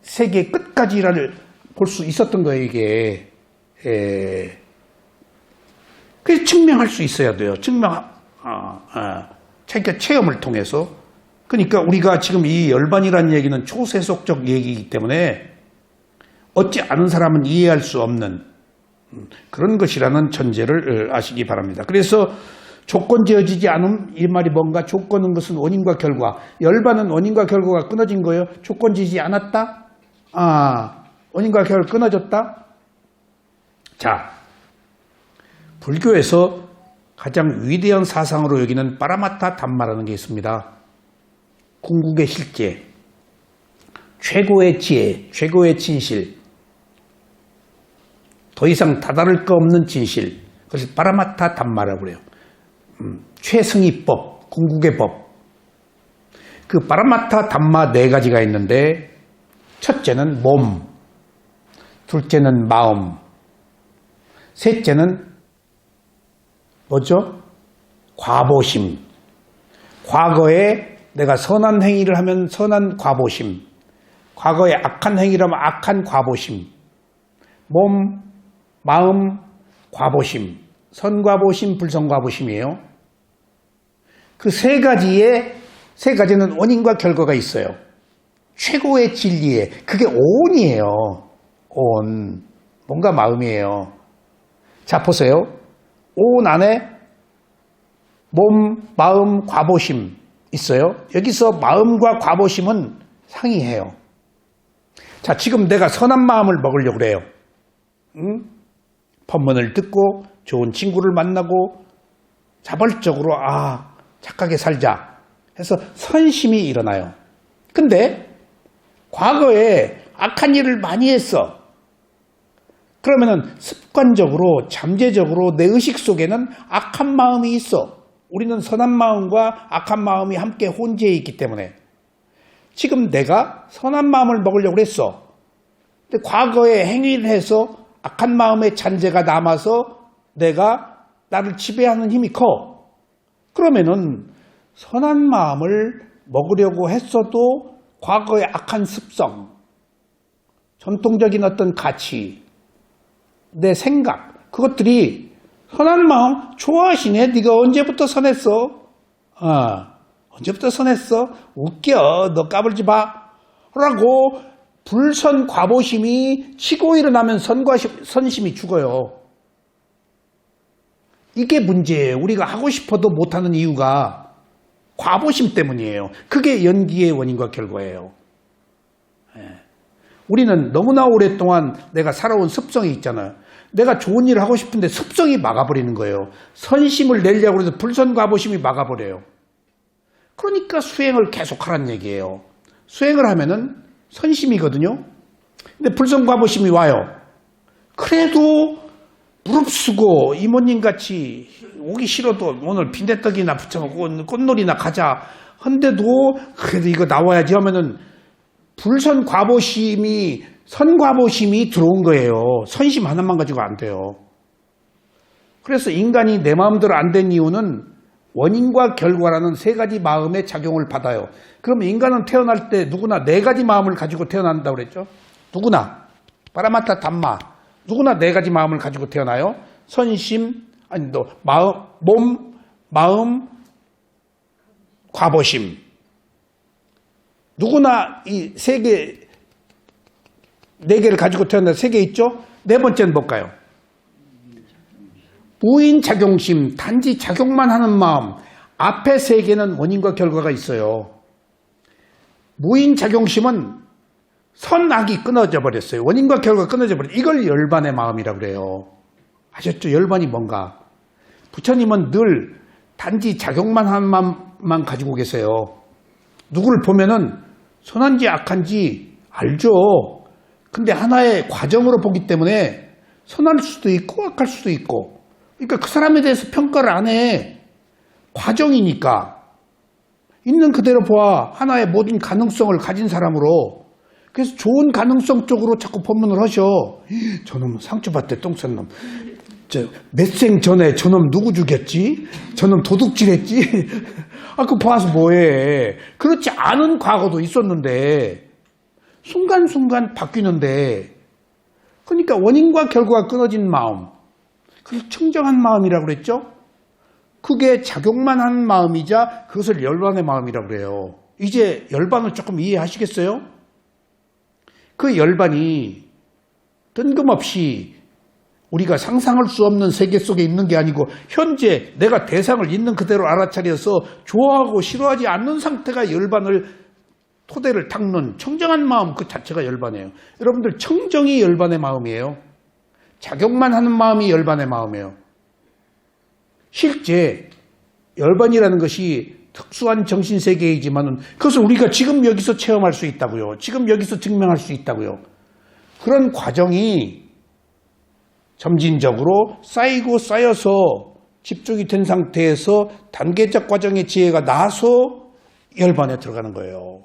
세계 끝까지를 볼 수 있었던 거예요, 이게. 그래서 증명할 수 있어야 돼요. 자기가 체험을 통해서. 그러니까 우리가 지금 이 열반이라는 얘기는 초세속적 얘기이기 때문에 어찌 아는 사람은 이해할 수 없는 그런 것이라는 전제를 아시기 바랍니다. 그래서 조건 지어지지 않음, 이 말이 뭔가? 조건은 것은 원인과 결과. 열반은 원인과 결과가 끊어진 거예요. 조건 지지 않았다? 원인과 결과 끊어졌다? 자, 불교에서 가장 위대한 사상으로 여기는 파라마타 담마라는 게 있습니다. 궁극의 실제, 최고의 지혜, 최고의 진실, 더 이상 다다를 거 없는 진실. 그래서 파라마타 담마라고 그래요. 최승의 법, 궁극의 법. 그 파라마타 담마 4가지가 있는데 첫째는 몸, 둘째는 마음, 셋째는 뭐죠? 과보심. 과거에 내가 선한 행위를 하면 선한 과보심, 과거에 악한 행위를 하면 악한 과보심. 몸, 마음, 과보심. 선과보심, 불선과보심이에요. 그 세 가지는 원인과 결과가 있어요. 최고의 진리에. 그게 오온이에요. 오온. 뭔가 마음이에요. 자, 보세요. 오온 안에 몸, 마음, 과보심 있어요. 여기서 마음과 과보심은 상이해요. 자, 지금 내가 선한 마음을 먹으려고 그래요. 법문을 듣고 좋은 친구를 만나고 자발적으로 착하게 살자 해서 선심이 일어나요. 근데 과거에 악한 일을 많이 했어. 그러면은 습관적으로 잠재적으로 내 의식 속에는 악한 마음이 있어. 우리는 선한 마음과 악한 마음이 함께 혼재해 있기 때문에 지금 내가 선한 마음을 먹으려고 했어. 근데 과거에 행위를 해서 악한 마음의 잔재가 남아서 내가 나를 지배하는 힘이 커. 그러면은 선한 마음을 먹으려고 했어도 과거의 악한 습성, 전통적인 어떤 가치, 내 생각, 그것들이 선한 마음 좋아하시네. 네가 언제부터 선했어? 언제부터 선했어? 웃겨. 너 까불지 마. 라고 불선 과보심이 치고 일어나면 선심이 죽어요. 이게 문제예요. 우리가 하고 싶어도 못하는 이유가 과보심 때문이에요. 그게 연기의 원인과 결과예요. 우리는 너무나 오랫동안 내가 살아온 습성이 있잖아요. 내가 좋은 일을 하고 싶은데 습성이 막아버리는 거예요. 선심을 내려고 해서 불선과보심이 막아버려요. 그러니까 수행을 계속하라는 얘기예요. 수행을 하면은 선심이거든요. 근데 불선과보심이 와요. 그래도 무릅쓰고 이모님같이 오기 싫어도 오늘 빈대떡이나 부쳐먹고 꽃놀이나 가자 한데도 그래도 이거 나와야지 하면은 불선과보심이 선과보심이 들어온 거예요. 선심 하나만 가지고 안 돼요. 그래서 인간이 내 마음대로 안 된 이유는 원인과 결과라는 3가지 마음의 작용을 받아요. 그럼 인간은 태어날 때 누구나 4가지 마음을 가지고 태어난다고 그랬죠? 누구나. 파라마타 담마. 누구나 4가지 마음을 가지고 태어나요. 선심, 몸, 마음, 과보심. 누구나 이 4개를 가지고 태어나 3개 있죠? 4번째는 뭘까요? 무인작용심, 단지 작용만 하는 마음. 앞에 3개는 원인과 결과가 있어요. 무인작용심은 선악이 끊어져 버렸어요. 원인과 결과가 끊어져 버렸어요. 이걸 열반의 마음이라고 그래요. 아셨죠? 열반이 뭔가? 부처님은 늘 단지 작용만 하는 마음만 가지고 계세요. 누구를 보면은 선한지 악한지 알죠. 근데 하나의 과정으로 보기 때문에 선할 수도 있고 악할 수도 있고, 그러니까 그 사람에 대해서 평가를 안 해. 과정이니까. 있는 그대로 보아 하나의 모든 가능성을 가진 사람으로. 그래서 좋은 가능성 쪽으로 자꾸 법문을 하셔. 저놈 상처받대 똥 싼 놈. 몇 생 전에 저놈 누구 죽였지? 저놈 도둑질했지? 그거 봐서 뭐해. 그렇지 않은 과거도 있었는데 순간순간 바뀌는데, 그러니까 원인과 결과가 끊어진 마음, 그래서 청정한 마음이라고 그랬죠? 그게 작용만 한 마음이자 그것을 열반의 마음이라고 그래요. 이제 열반을 조금 이해하시겠어요? 그 열반이 뜬금없이 우리가 상상할 수 없는 세계 속에 있는 게 아니고 현재 내가 대상을 있는 그대로 알아차려서 좋아하고 싫어하지 않는 상태가 열반을 토대를 닦는 청정한 마음 그 자체가 열반이에요. 여러분들 청정이 열반의 마음이에요. 작용만 하는 마음이 열반의 마음이에요. 실제 열반이라는 것이 특수한 정신세계이지만 그것을 우리가 지금 여기서 체험할 수 있다고요. 지금 여기서 증명할 수 있다고요. 그런 과정이 점진적으로 쌓이고 쌓여서 집중이 된 상태에서 단계적 과정의 지혜가 나서 열반에 들어가는 거예요.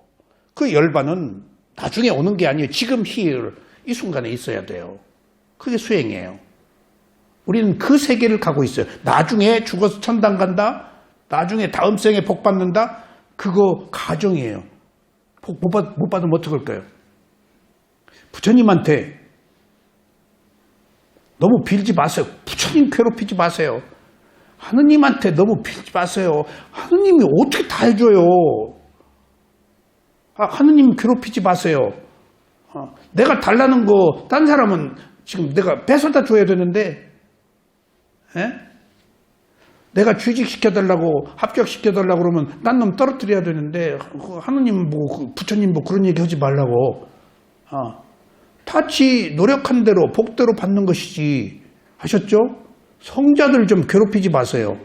그 열반은 나중에 오는 게 아니에요. 지금 here 이 순간에 있어야 돼요. 그게 수행이에요. 우리는 그 세계를 가고 있어요. 나중에 죽어서 천당 간다. 나중에 다음 생에 복 받는다. 그거 가정이에요. 복 못 받으면 어떡할까요? 부처님한테 너무 빌지 마세요. 부처님 괴롭히지 마세요. 하느님한테 너무 빌지 마세요. 하느님이 어떻게 다 해줘요. 하느님 괴롭히지 마세요. 내가 달라는 거 딴 사람은 지금 내가 뺏어다 줘야 되는데 내가 취직시켜달라고 합격시켜달라고 그러면 딴 놈 떨어뜨려야 되는데 하느님 뭐 부처님 뭐 그런 얘기 하지 말라고. 타치 노력한 대로 복대로 받는 것이지 하셨죠? 성자들 좀 괴롭히지 마세요.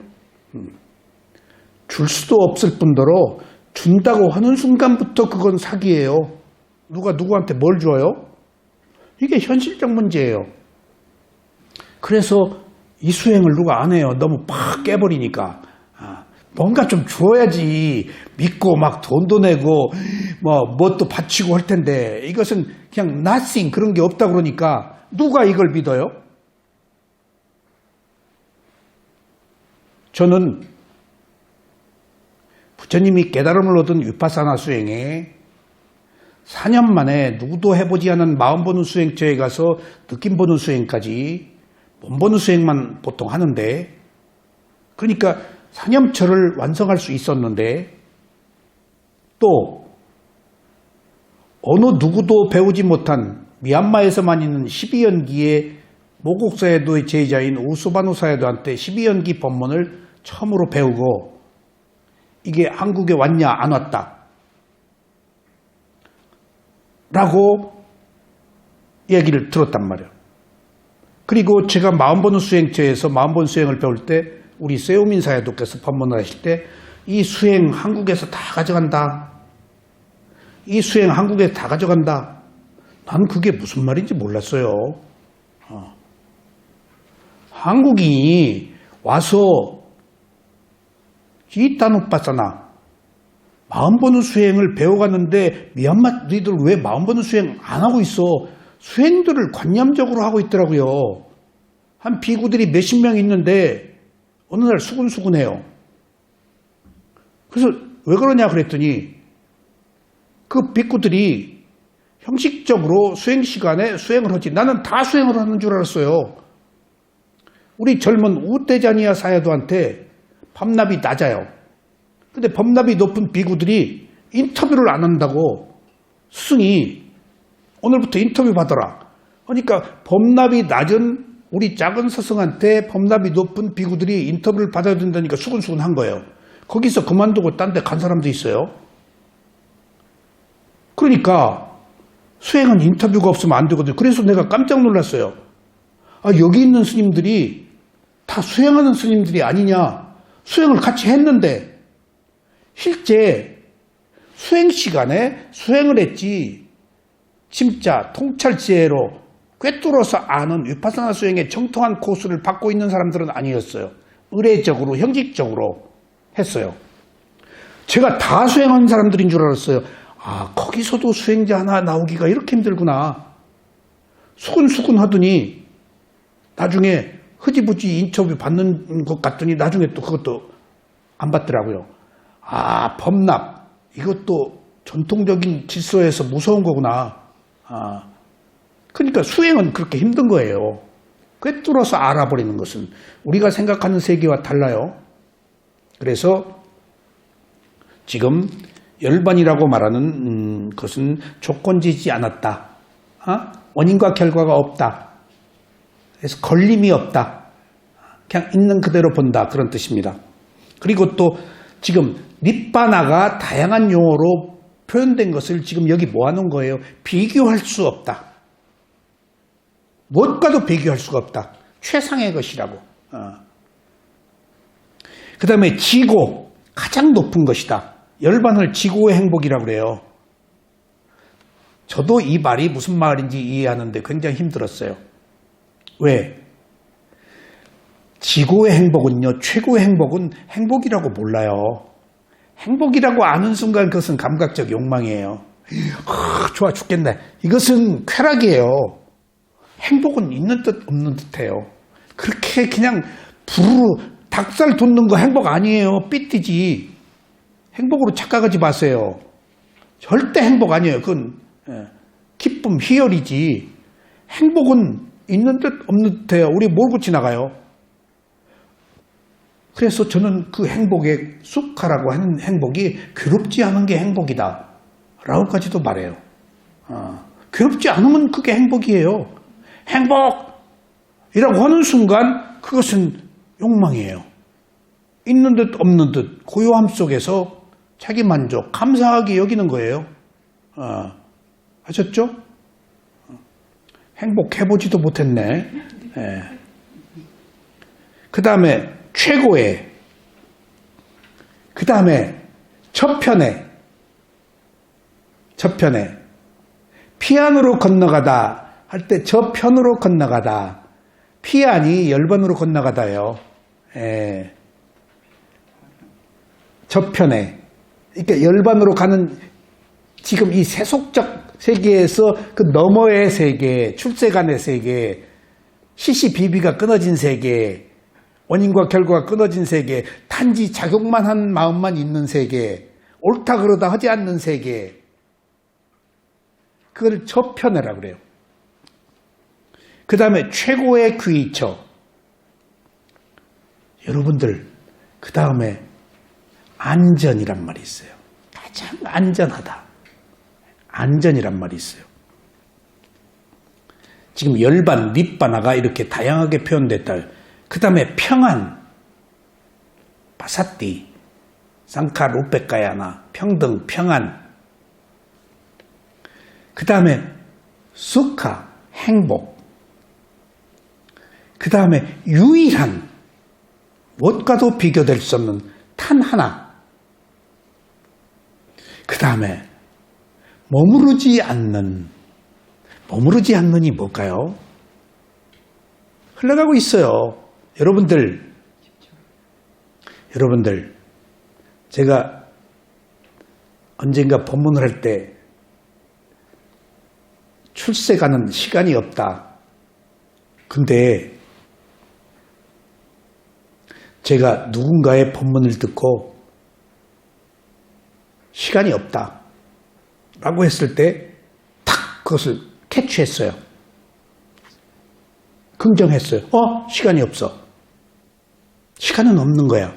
줄 수도 없을 뿐더러 준다고 하는 순간부터 그건 사기예요. 누가 누구한테 뭘 줘요? 이게 현실적 문제예요. 그래서 이 수행을 누가 안 해요. 너무 팍 깨버리니까. 뭔가 좀 주어야지. 믿고 막 돈도 내고 뭣도 바치고 할 텐데 이것은 그냥 nothing 그런 게 없다 그러니까 누가 이걸 믿어요? 저는 부처님이 깨달음을 얻은 위파사나 수행에 4년 만에 누구도 해보지 않은 마음 보는 수행처에 가서 느낌 보는 수행까지 몸 보는 수행만 보통 하는데 그러니까 4년처를 완성할 수 있었는데 또 어느 누구도 배우지 못한 미얀마에서만 있는 12연기의 모국사에도의 제자인 우수바누 사에도한테 12연기 법문을 처음으로 배우고 이게 한국에 왔냐 안 왔다 라고 얘기를 들었단 말이에요. 그리고 제가 마음보는 수행처에서 마음보는 수행을 배울 때 우리 세우민 사에도께서 법문을 하실 때 이 수행 한국에서 다 가져간다. 이 수행 한국에서 다 가져간다. 난 그게 무슨 말인지 몰랐어요. 한국인이 와서 이따누빠사나 마음 보는 수행을 배워갔는데 미얀마리들 왜 마음 보는 수행 안 하고 있어? 수행들을 관념적으로 하고 있더라고요. 한 비구들이 몇십 명 있는데 어느 날 수군수군해요. 그래서 왜 그러냐 그랬더니 그 비구들이 형식적으로 수행 시간에 수행을 하지 나는 다 수행을 하는 줄 알았어요. 우리 젊은 우대자니아 사야도한테 법납이 낮아요. 근데 법납이 높은 비구들이 인터뷰를 안 한다고 스승이 오늘부터 인터뷰 받아라. 그러니까 법납이 낮은 우리 작은 스승한테 법납이 높은 비구들이 인터뷰를 받아야 된다니까 수근수근 한 거예요. 거기서 그만두고 딴 데 간 사람도 있어요. 그러니까 수행은 인터뷰가 없으면 안 되거든요. 그래서 내가 깜짝 놀랐어요. 여기 있는 스님들이 다 수행하는 스님들이 아니냐. 수행을 같이 했는데 실제 수행 시간에 수행을 했지 진짜 통찰지혜로 꿰뚫어서 아는 위파사나 수행의 정통한 코스를 받고 있는 사람들은 아니었어요. 의례적으로 형식적으로 했어요. 제가 다 수행하는 사람들인 줄 알았어요. 거기서도 수행자 하나 나오기가 이렇게 힘들구나. 수근수근 하더니 나중에 흐지부지 인터뷰 받는 것 같더니 나중에 또 그것도 안 받더라고요. 법납 이것도 전통적인 질서에서 무서운 거구나. 그러니까 수행은 그렇게 힘든 거예요. 꿰뚫어서 알아버리는 것은 우리가 생각하는 세계와 달라요. 그래서 지금 열반이라고 말하는 것은 조건지지 않았다. 원인과 결과가 없다. 그래서 걸림이 없다. 그냥 있는 그대로 본다. 그런 뜻입니다. 그리고 또 지금 닛바나가 다양한 용어로 표현된 것을 지금 여기 모아놓은 거예요. 비교할 수 없다. 무엇과도 비교할 수가 없다. 최상의 것이라고. 그 다음에 지고, 가장 높은 것이다. 열반을 지고의 행복이라고 그래요. 저도 이 말이 무슨 말인지 이해하는데 굉장히 힘들었어요. 왜? 지고의 행복은요, 최고의 행복은 행복이라고 몰라요. 행복이라고 아는 순간 그것은 감각적 욕망이에요. 좋아 죽겠네. 이것은 쾌락이에요. 행복은 있는 듯 없는 듯해요. 그렇게 그냥 부르르 닭살 돋는 거 행복 아니에요. 삐띠지. 행복으로 착각하지 마세요. 절대 행복 아니에요. 그건 기쁨, 희열이지. 행복은 있는 듯 없는 듯해요. 우리 모르고 지나가요. 그래서 저는 그 행복의 수카라고 하는 행복이 괴롭지 않은 게 행복이다 라고까지도 말해요. 괴롭지 않으면 그게 행복이에요. 행복이라고 하는 순간 그것은 욕망이에요. 있는 듯 없는 듯 고요함 속에서 자기 만족, 감사하게 여기는 거예요. 아셨죠? 행복해보지도 못했네. 그 다음에 최고의, 그 다음에 저편에 피안으로 건너가다 할 때 저편으로 건너가다. 피안이 열반으로 건너가다요. 저편에. 그러니까 열반으로 가는 지금 이 세속적 세계에서 그 너머의 세계, 출세간의 세계, 시시비비가 끊어진 세계, 원인과 결과가 끊어진 세계, 단지 작용만 한 마음만 있는 세계, 옳다 그러다 하지 않는 세계, 그걸 저편이라고 그래요. 그 다음에 최고의 귀처. 여러분들, 그 다음에 안전이란 말이 있어요. 가장 안전하다. 안전이란 말이 있어요. 지금 열반, 닛바나가 이렇게 다양하게 표현됐다. 그 다음에 평안, 바사띠, 상카 루페카야나, 평등, 평안. 그 다음에 수카, 행복. 그 다음에 유일한, 무엇과도 비교될 수 없는 탄 하나. 그 다음에 머무르지 않는이 뭘까요? 흘러가고 있어요. 여러분들, 제가 언젠가 법문을 할 때 출세가는 시간이 없다. 근데 제가 누군가의 법문을 듣고 시간이 없다 라고 했을 때 탁 그것을 캐치했어요. 긍정했어요. 시간이 없어. 시간은 없는 거야.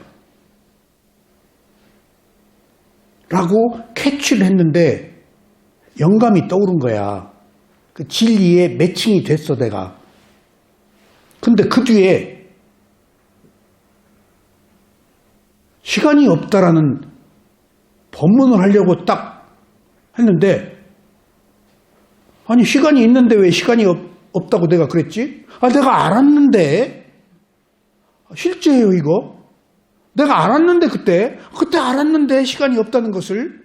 라고 캐치를 했는데 영감이 떠오른 거야. 그 진리에 매칭이 됐어, 내가. 근데 그 뒤에 시간이 없다라는 법문을 하려고 딱 했는데, 아니, 시간이 있는데 왜 시간이 없다고 내가 그랬지? 내가 알았는데. 실제예요, 이거. 내가 알았는데, 그때 알았는데 시간이 없다는 것을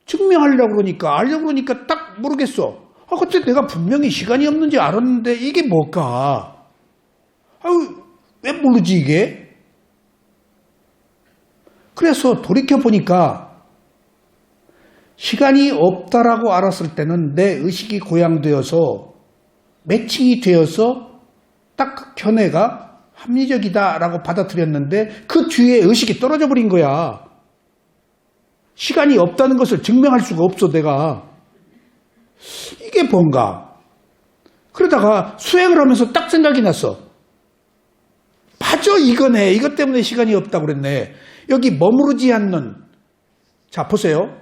증명하려고 그러니까, 알려고 그러니까 딱 모르겠어. 그때 내가 분명히 시간이 없는지 알았는데 이게 뭘까? 왜 모르지, 이게? 그래서 돌이켜보니까 시간이 없다라고 알았을 때는 내 의식이 고양되어서 매칭이 되어서 딱 그 견해가 합리적이다라고 받아들였는데 그 뒤에 의식이 떨어져 버린 거야. 시간이 없다는 것을 증명할 수가 없어, 내가. 이게 뭔가. 그러다가 수행을 하면서 딱 생각이 났어. 맞아, 이거네. 이것 때문에 시간이 없다고 그랬네. 여기 머무르지 않는 자, 보세요.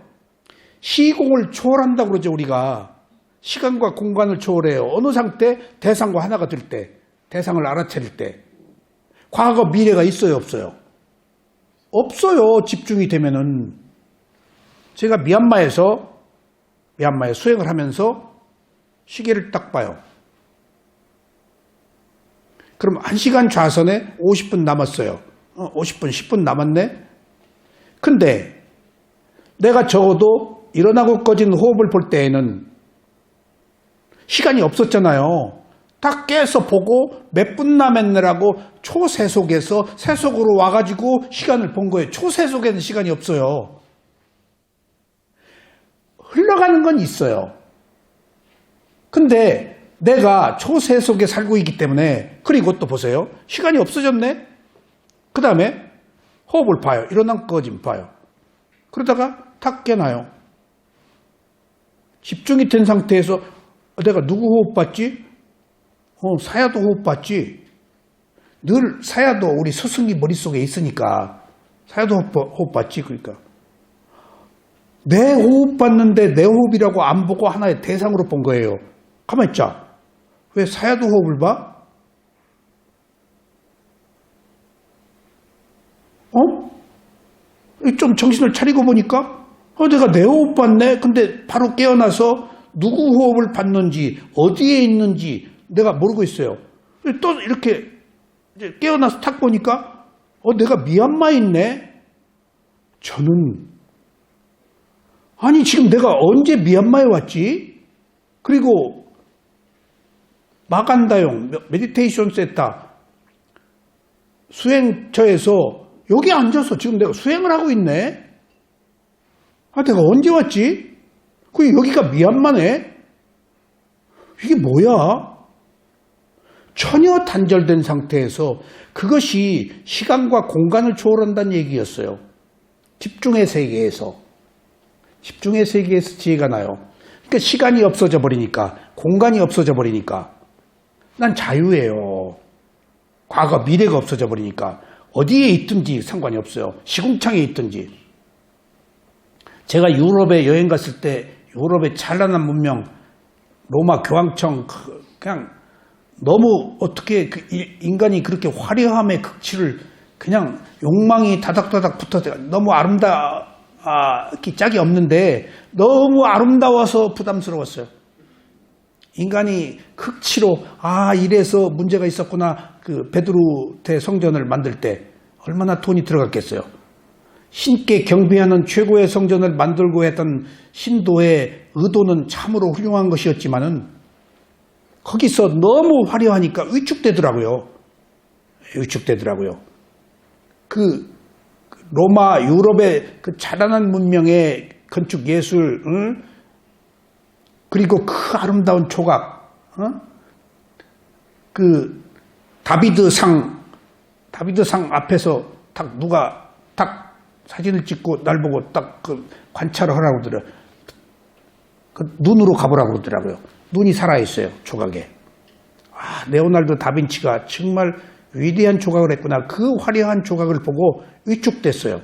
시공을 초월한다고 그러죠, 우리가. 시간과 공간을 초월해요. 어느 상태? 대상과 하나가 될 때. 대상을 알아차릴 때. 과거, 미래가 있어요, 없어요? 없어요, 집중이 되면은. 제가 미얀마에 수행을 하면서 시계를 딱 봐요. 그럼 1시간 좌선에 50분 남았어요. 50분, 10분 남았네? 근데 내가 적어도 일어나고 꺼진 호흡을 볼 때에는 시간이 없었잖아요. 딱 깨서 보고 몇 분 남았느라고 초세속에서 세속으로 와가지고 시간을 본 거예요. 초세속에는 시간이 없어요. 흘러가는 건 있어요. 근데 내가 초세속에 살고 있기 때문에, 그리고 또 보세요. 시간이 없어졌네? 그 다음에 호흡을 봐요. 일어난 꺼짐 봐요. 그러다가 탁 깨나요. 집중이 된 상태에서 내가 누구 호흡 봤지? 사야도 호흡 봤지? 늘 사야도 우리 스승이 머릿속에 있으니까 사야도 호흡 봤지? 그러니까 내 호흡 봤는데 내 호흡이라고 안 보고 하나의 대상으로 본 거예요. 가만히 있자. 왜 사야도 호흡을 봐? 좀 정신을 차리고 보니까 내가 내 호흡 봤네? 근데 바로 깨어나서 누구 호흡을 봤는지 어디에 있는지 내가 모르고 있어요. 또 이렇게 깨어나서 탁 보니까 내가 미얀마에 있네? 저는 아니 지금 내가 언제 미얀마에 왔지? 그리고 마간다용 메디테이션 센터 수행처에서 여기 앉아서 지금 내가 수행을 하고 있네? 내가 언제 왔지? 여기가 미얀마네? 이게 뭐야? 전혀 단절된 상태에서 그것이 시간과 공간을 초월한다는 얘기였어요. 집중의 세계에서. 집중의 세계에서 지혜가 나요. 그러니까 시간이 없어져 버리니까, 공간이 없어져 버리니까 난 자유예요. 과거, 미래가 없어져 버리니까 어디에 있든지 상관이 없어요. 시궁창에 있든지. 제가 유럽에 여행 갔을 때 유럽의 찬란한 문명, 로마 교황청, 그냥 너무 어떻게 인간이 그렇게 화려함의 극치를 그냥 욕망이 다닥다닥 붙어서 너무 짝이 없는데 너무 아름다워서 부담스러웠어요. 인간이 극치로 이래서 문제가 있었구나. 그 베드로 대성전을 만들 때 얼마나 돈이 들어갔겠어요. 신께 경배하는 최고의 성전을 만들고 했던 신도의 의도는 참으로 훌륭한 것이었지만은 거기서 너무 화려하니까 위축되더라고요. 그 로마, 유럽의 그 찬란한 문명의 건축 예술, 그리고 그 아름다운 조각, 그 다비드상 앞에서 딱 누가 딱 사진을 찍고 날 보고 딱 그 관찰을 하라고 그러더라고요. 그 눈으로 가보라고 그러더라고요. 눈이 살아있어요, 조각에. 레오나르도 다빈치가 정말 위대한 조각을 했구나. 그 화려한 조각을 보고 위축됐어요.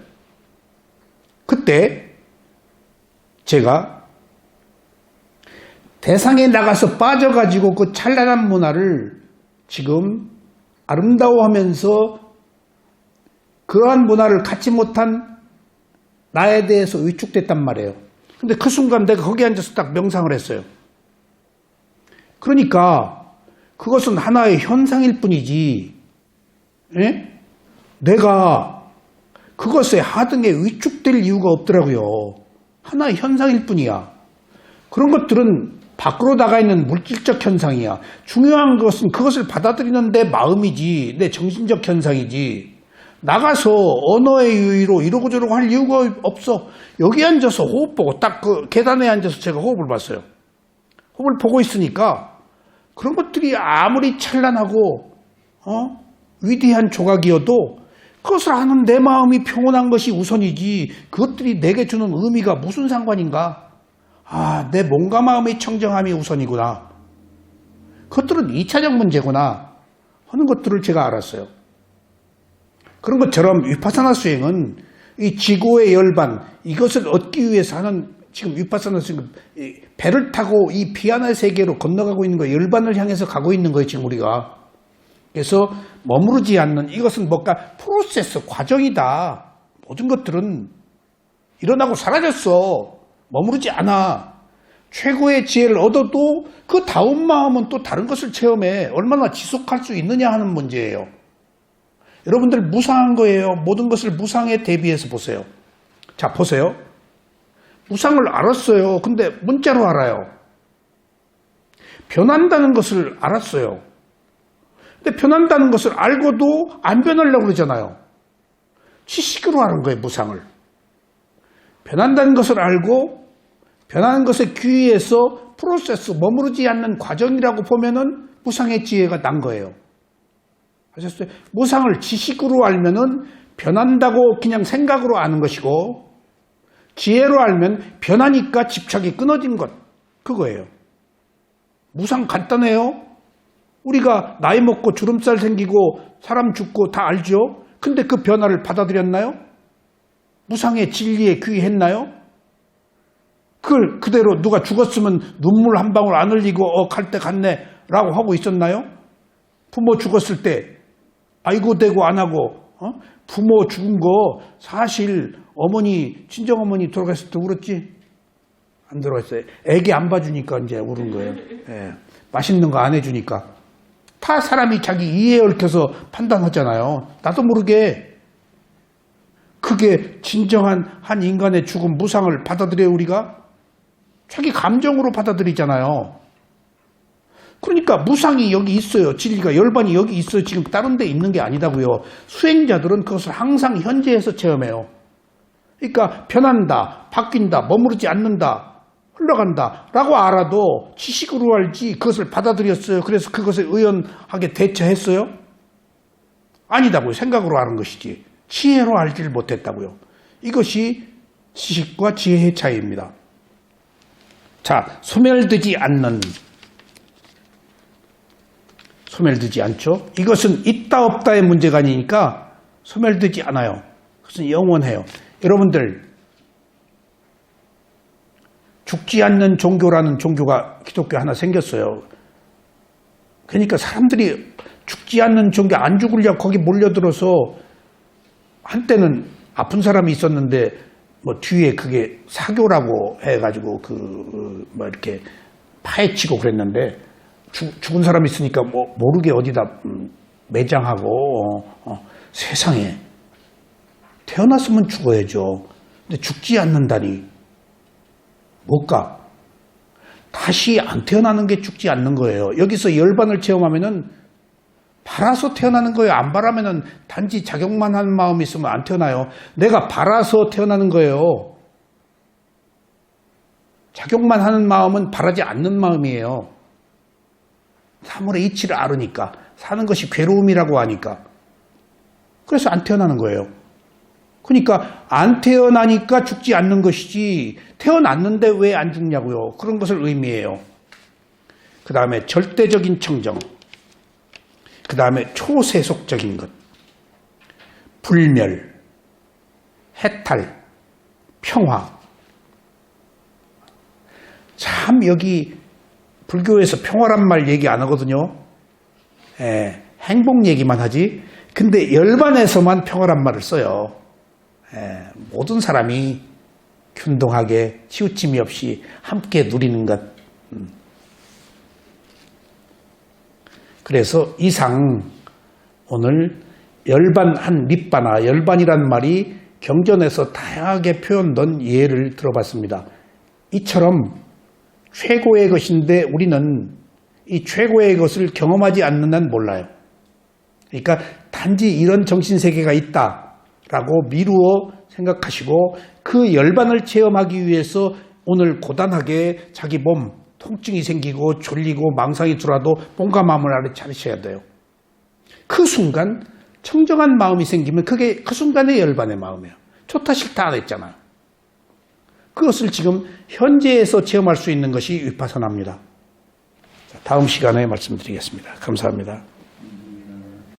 그때 제가 대상에 나가서 빠져가지고 그 찬란한 문화를 지금 아름다워하면서 그러한 문화를 갖지 못한 나에 대해서 위축됐단 말이에요. 근데 그 순간 내가 거기 앉아서 딱 명상을 했어요. 그러니까 그것은 하나의 현상일 뿐이지, 내가 그것에 하등에 위축될 이유가 없더라고요. 하나의 현상일 뿐이야. 그런 것들은 밖으로 나가 있는 물질적 현상이야. 중요한 것은 그것을 받아들이는 내 마음이지, 내 정신적 현상이지. 나가서 언어의 유의로 이러고 저러고 할 이유가 없어. 여기 앉아서 호흡 보고 딱 그 계단에 앉아서 제가 호흡을 봤어요. 호흡을 보고 있으니까 그런 것들이 아무리 찬란하고 위대한 조각이어도 그것을 아는 내 마음이 평온한 것이 우선이지, 그것들이 내게 주는 의미가 무슨 상관인가? 내 몸과 마음의 청정함이 우선이구나. 그것들은 2차적 문제구나 하는 것들을 제가 알았어요. 그런 것처럼 위파사나 수행은 이 지고의 열반, 이것을 얻기 위해서 하는 지금 위파사나 지금 배를 타고 이 비아나의 세계로 건너가고 있는 거예요. 열반을 향해서 가고 있는 거예요, 지금 우리가. 그래서 머무르지 않는 이것은 뭔가 프로세스, 과정이다. 모든 것들은 일어나고 사라졌어. 머무르지 않아. 최고의 지혜를 얻어도 그 다음 마음은 또 다른 것을 체험해. 얼마나 지속할 수 있느냐 하는 문제예요. 여러분들 무상한 거예요. 모든 것을 무상에 대비해서 보세요. 자, 보세요. 무상을 알았어요. 근데 문자로 알아요. 변한다는 것을 알았어요. 근데 변한다는 것을 알고도 안 변하려고 그러잖아요. 지식으로 아는 거예요, 무상을. 변한다는 것을 알고 변하는 것에 귀의해서 프로세스, 머무르지 않는 과정이라고 보면은 무상의 지혜가 난 거예요. 아셨어요? 무상을 지식으로 알면은 변한다고 그냥 생각으로 아는 것이고, 지혜로 알면 변하니까 집착이 끊어진 것, 그거예요. 무상 간단해요. 우리가 나이 먹고 주름살 생기고 사람 죽고 다 알죠? 근데 그 변화를 받아들였나요? 무상의 진리에 귀의했나요? 그걸 그대로 누가 죽었으면 눈물 한 방울 안 흘리고 갈 때 갔네 라고 하고 있었나요? 부모 죽었을 때 아이고 대고 안 하고 부모 죽은 거 사실 어머니 친정어머니 돌아갔을 때 울었지? 안 들어갔어요. 애기 안 봐주니까 이제 울은 거예요. 예. 맛있는 거 안 해주니까. 다 사람이 자기 이해에 얽혀서 판단하잖아요. 나도 모르게. 그게 진정한 한 인간의 죽음, 무상을 받아들여요, 우리가? 자기 감정으로 받아들이잖아요. 그러니까 무상이 여기 있어요. 진리가, 열반이 여기 있어요. 지금 다른 데 있는 게 아니다고요. 수행자들은 그것을 항상 현재에서 체험해요. 그러니까 변한다, 바뀐다, 머무르지 않는다, 흘러간다 라고 알아도 지식으로 알지 그것을 받아들였어요. 그래서 그것에 의연하게 대처했어요? 아니다고요. 생각으로 아는 것이지. 지혜로 알지를 못했다고요. 이것이 지식과 지혜의 차이입니다. 자, 소멸되지 않죠. 이것은 있다 없다의 문제가 아니니까 소멸되지 않아요. 그것은 영원해요. 여러분들, 죽지 않는 종교라는 종교가 기독교에 하나 생겼어요. 그러니까 사람들이 죽지 않는 종교, 안 죽으려고 거기 몰려들어서, 한때는 아픈 사람이 있었는데 뭐 뒤에 그게 사교라고 해가지고 이렇게 파헤치고 그랬는데, 죽은 사람이 있으니까 뭐 모르게 어디다 매장하고 세상에 태어났으면 죽어야죠. 근데 죽지 않는다니 뭘까? 다시 안 태어나는 게 죽지 않는 거예요. 여기서 열반을 체험하면은 바라서 태어나는 거예요. 안 바라면은 단지 자격만 하는 마음이 있으면 안 태어나요. 내가 바라서 태어나는 거예요. 자격만 하는 마음은 바라지 않는 마음이에요. 사물의 이치를 알으니까, 사는 것이 괴로움이라고 하니까. 그래서 안 태어나는 거예요. 그러니까 안 태어나니까 죽지 않는 것이지, 태어났는데 왜 안 죽냐고요. 그런 것을 의미해요. 그 다음에 절대적인 청정, 그 다음에 초세속적인 것, 불멸, 해탈, 평화. 참 여기 불교에서 평화란 말 얘기 안 하거든요. 행복 얘기만 하지. 근데 열반에서만 평화란 말을 써요. 모든 사람이 균등하게 치우침이 없이 함께 누리는 것. 그래서 이상 오늘 열반 한 밑바나, 열반이란 말이 경전에서 다양하게 표현된 예를 들어봤습니다. 이처럼 최고의 것인데 우리는 이 최고의 것을 경험하지 않는 한 몰라요. 그러니까 단지 이런 정신세계가 있다라고 미루어 생각하시고, 그 열반을 체험하기 위해서 오늘 고단하게 자기 몸 통증이 생기고 졸리고 망상이 들어와도 몸과 마음을 알아차리셔야 돼요. 그 순간 청정한 마음이 생기면 그게 그 순간의 열반의 마음이에요. 좋다 싫다 안 했잖아요. 그것을 지금 현재에서 체험할 수 있는 것이 위파사나입니다. 다음 시간에 말씀드리겠습니다. 감사합니다.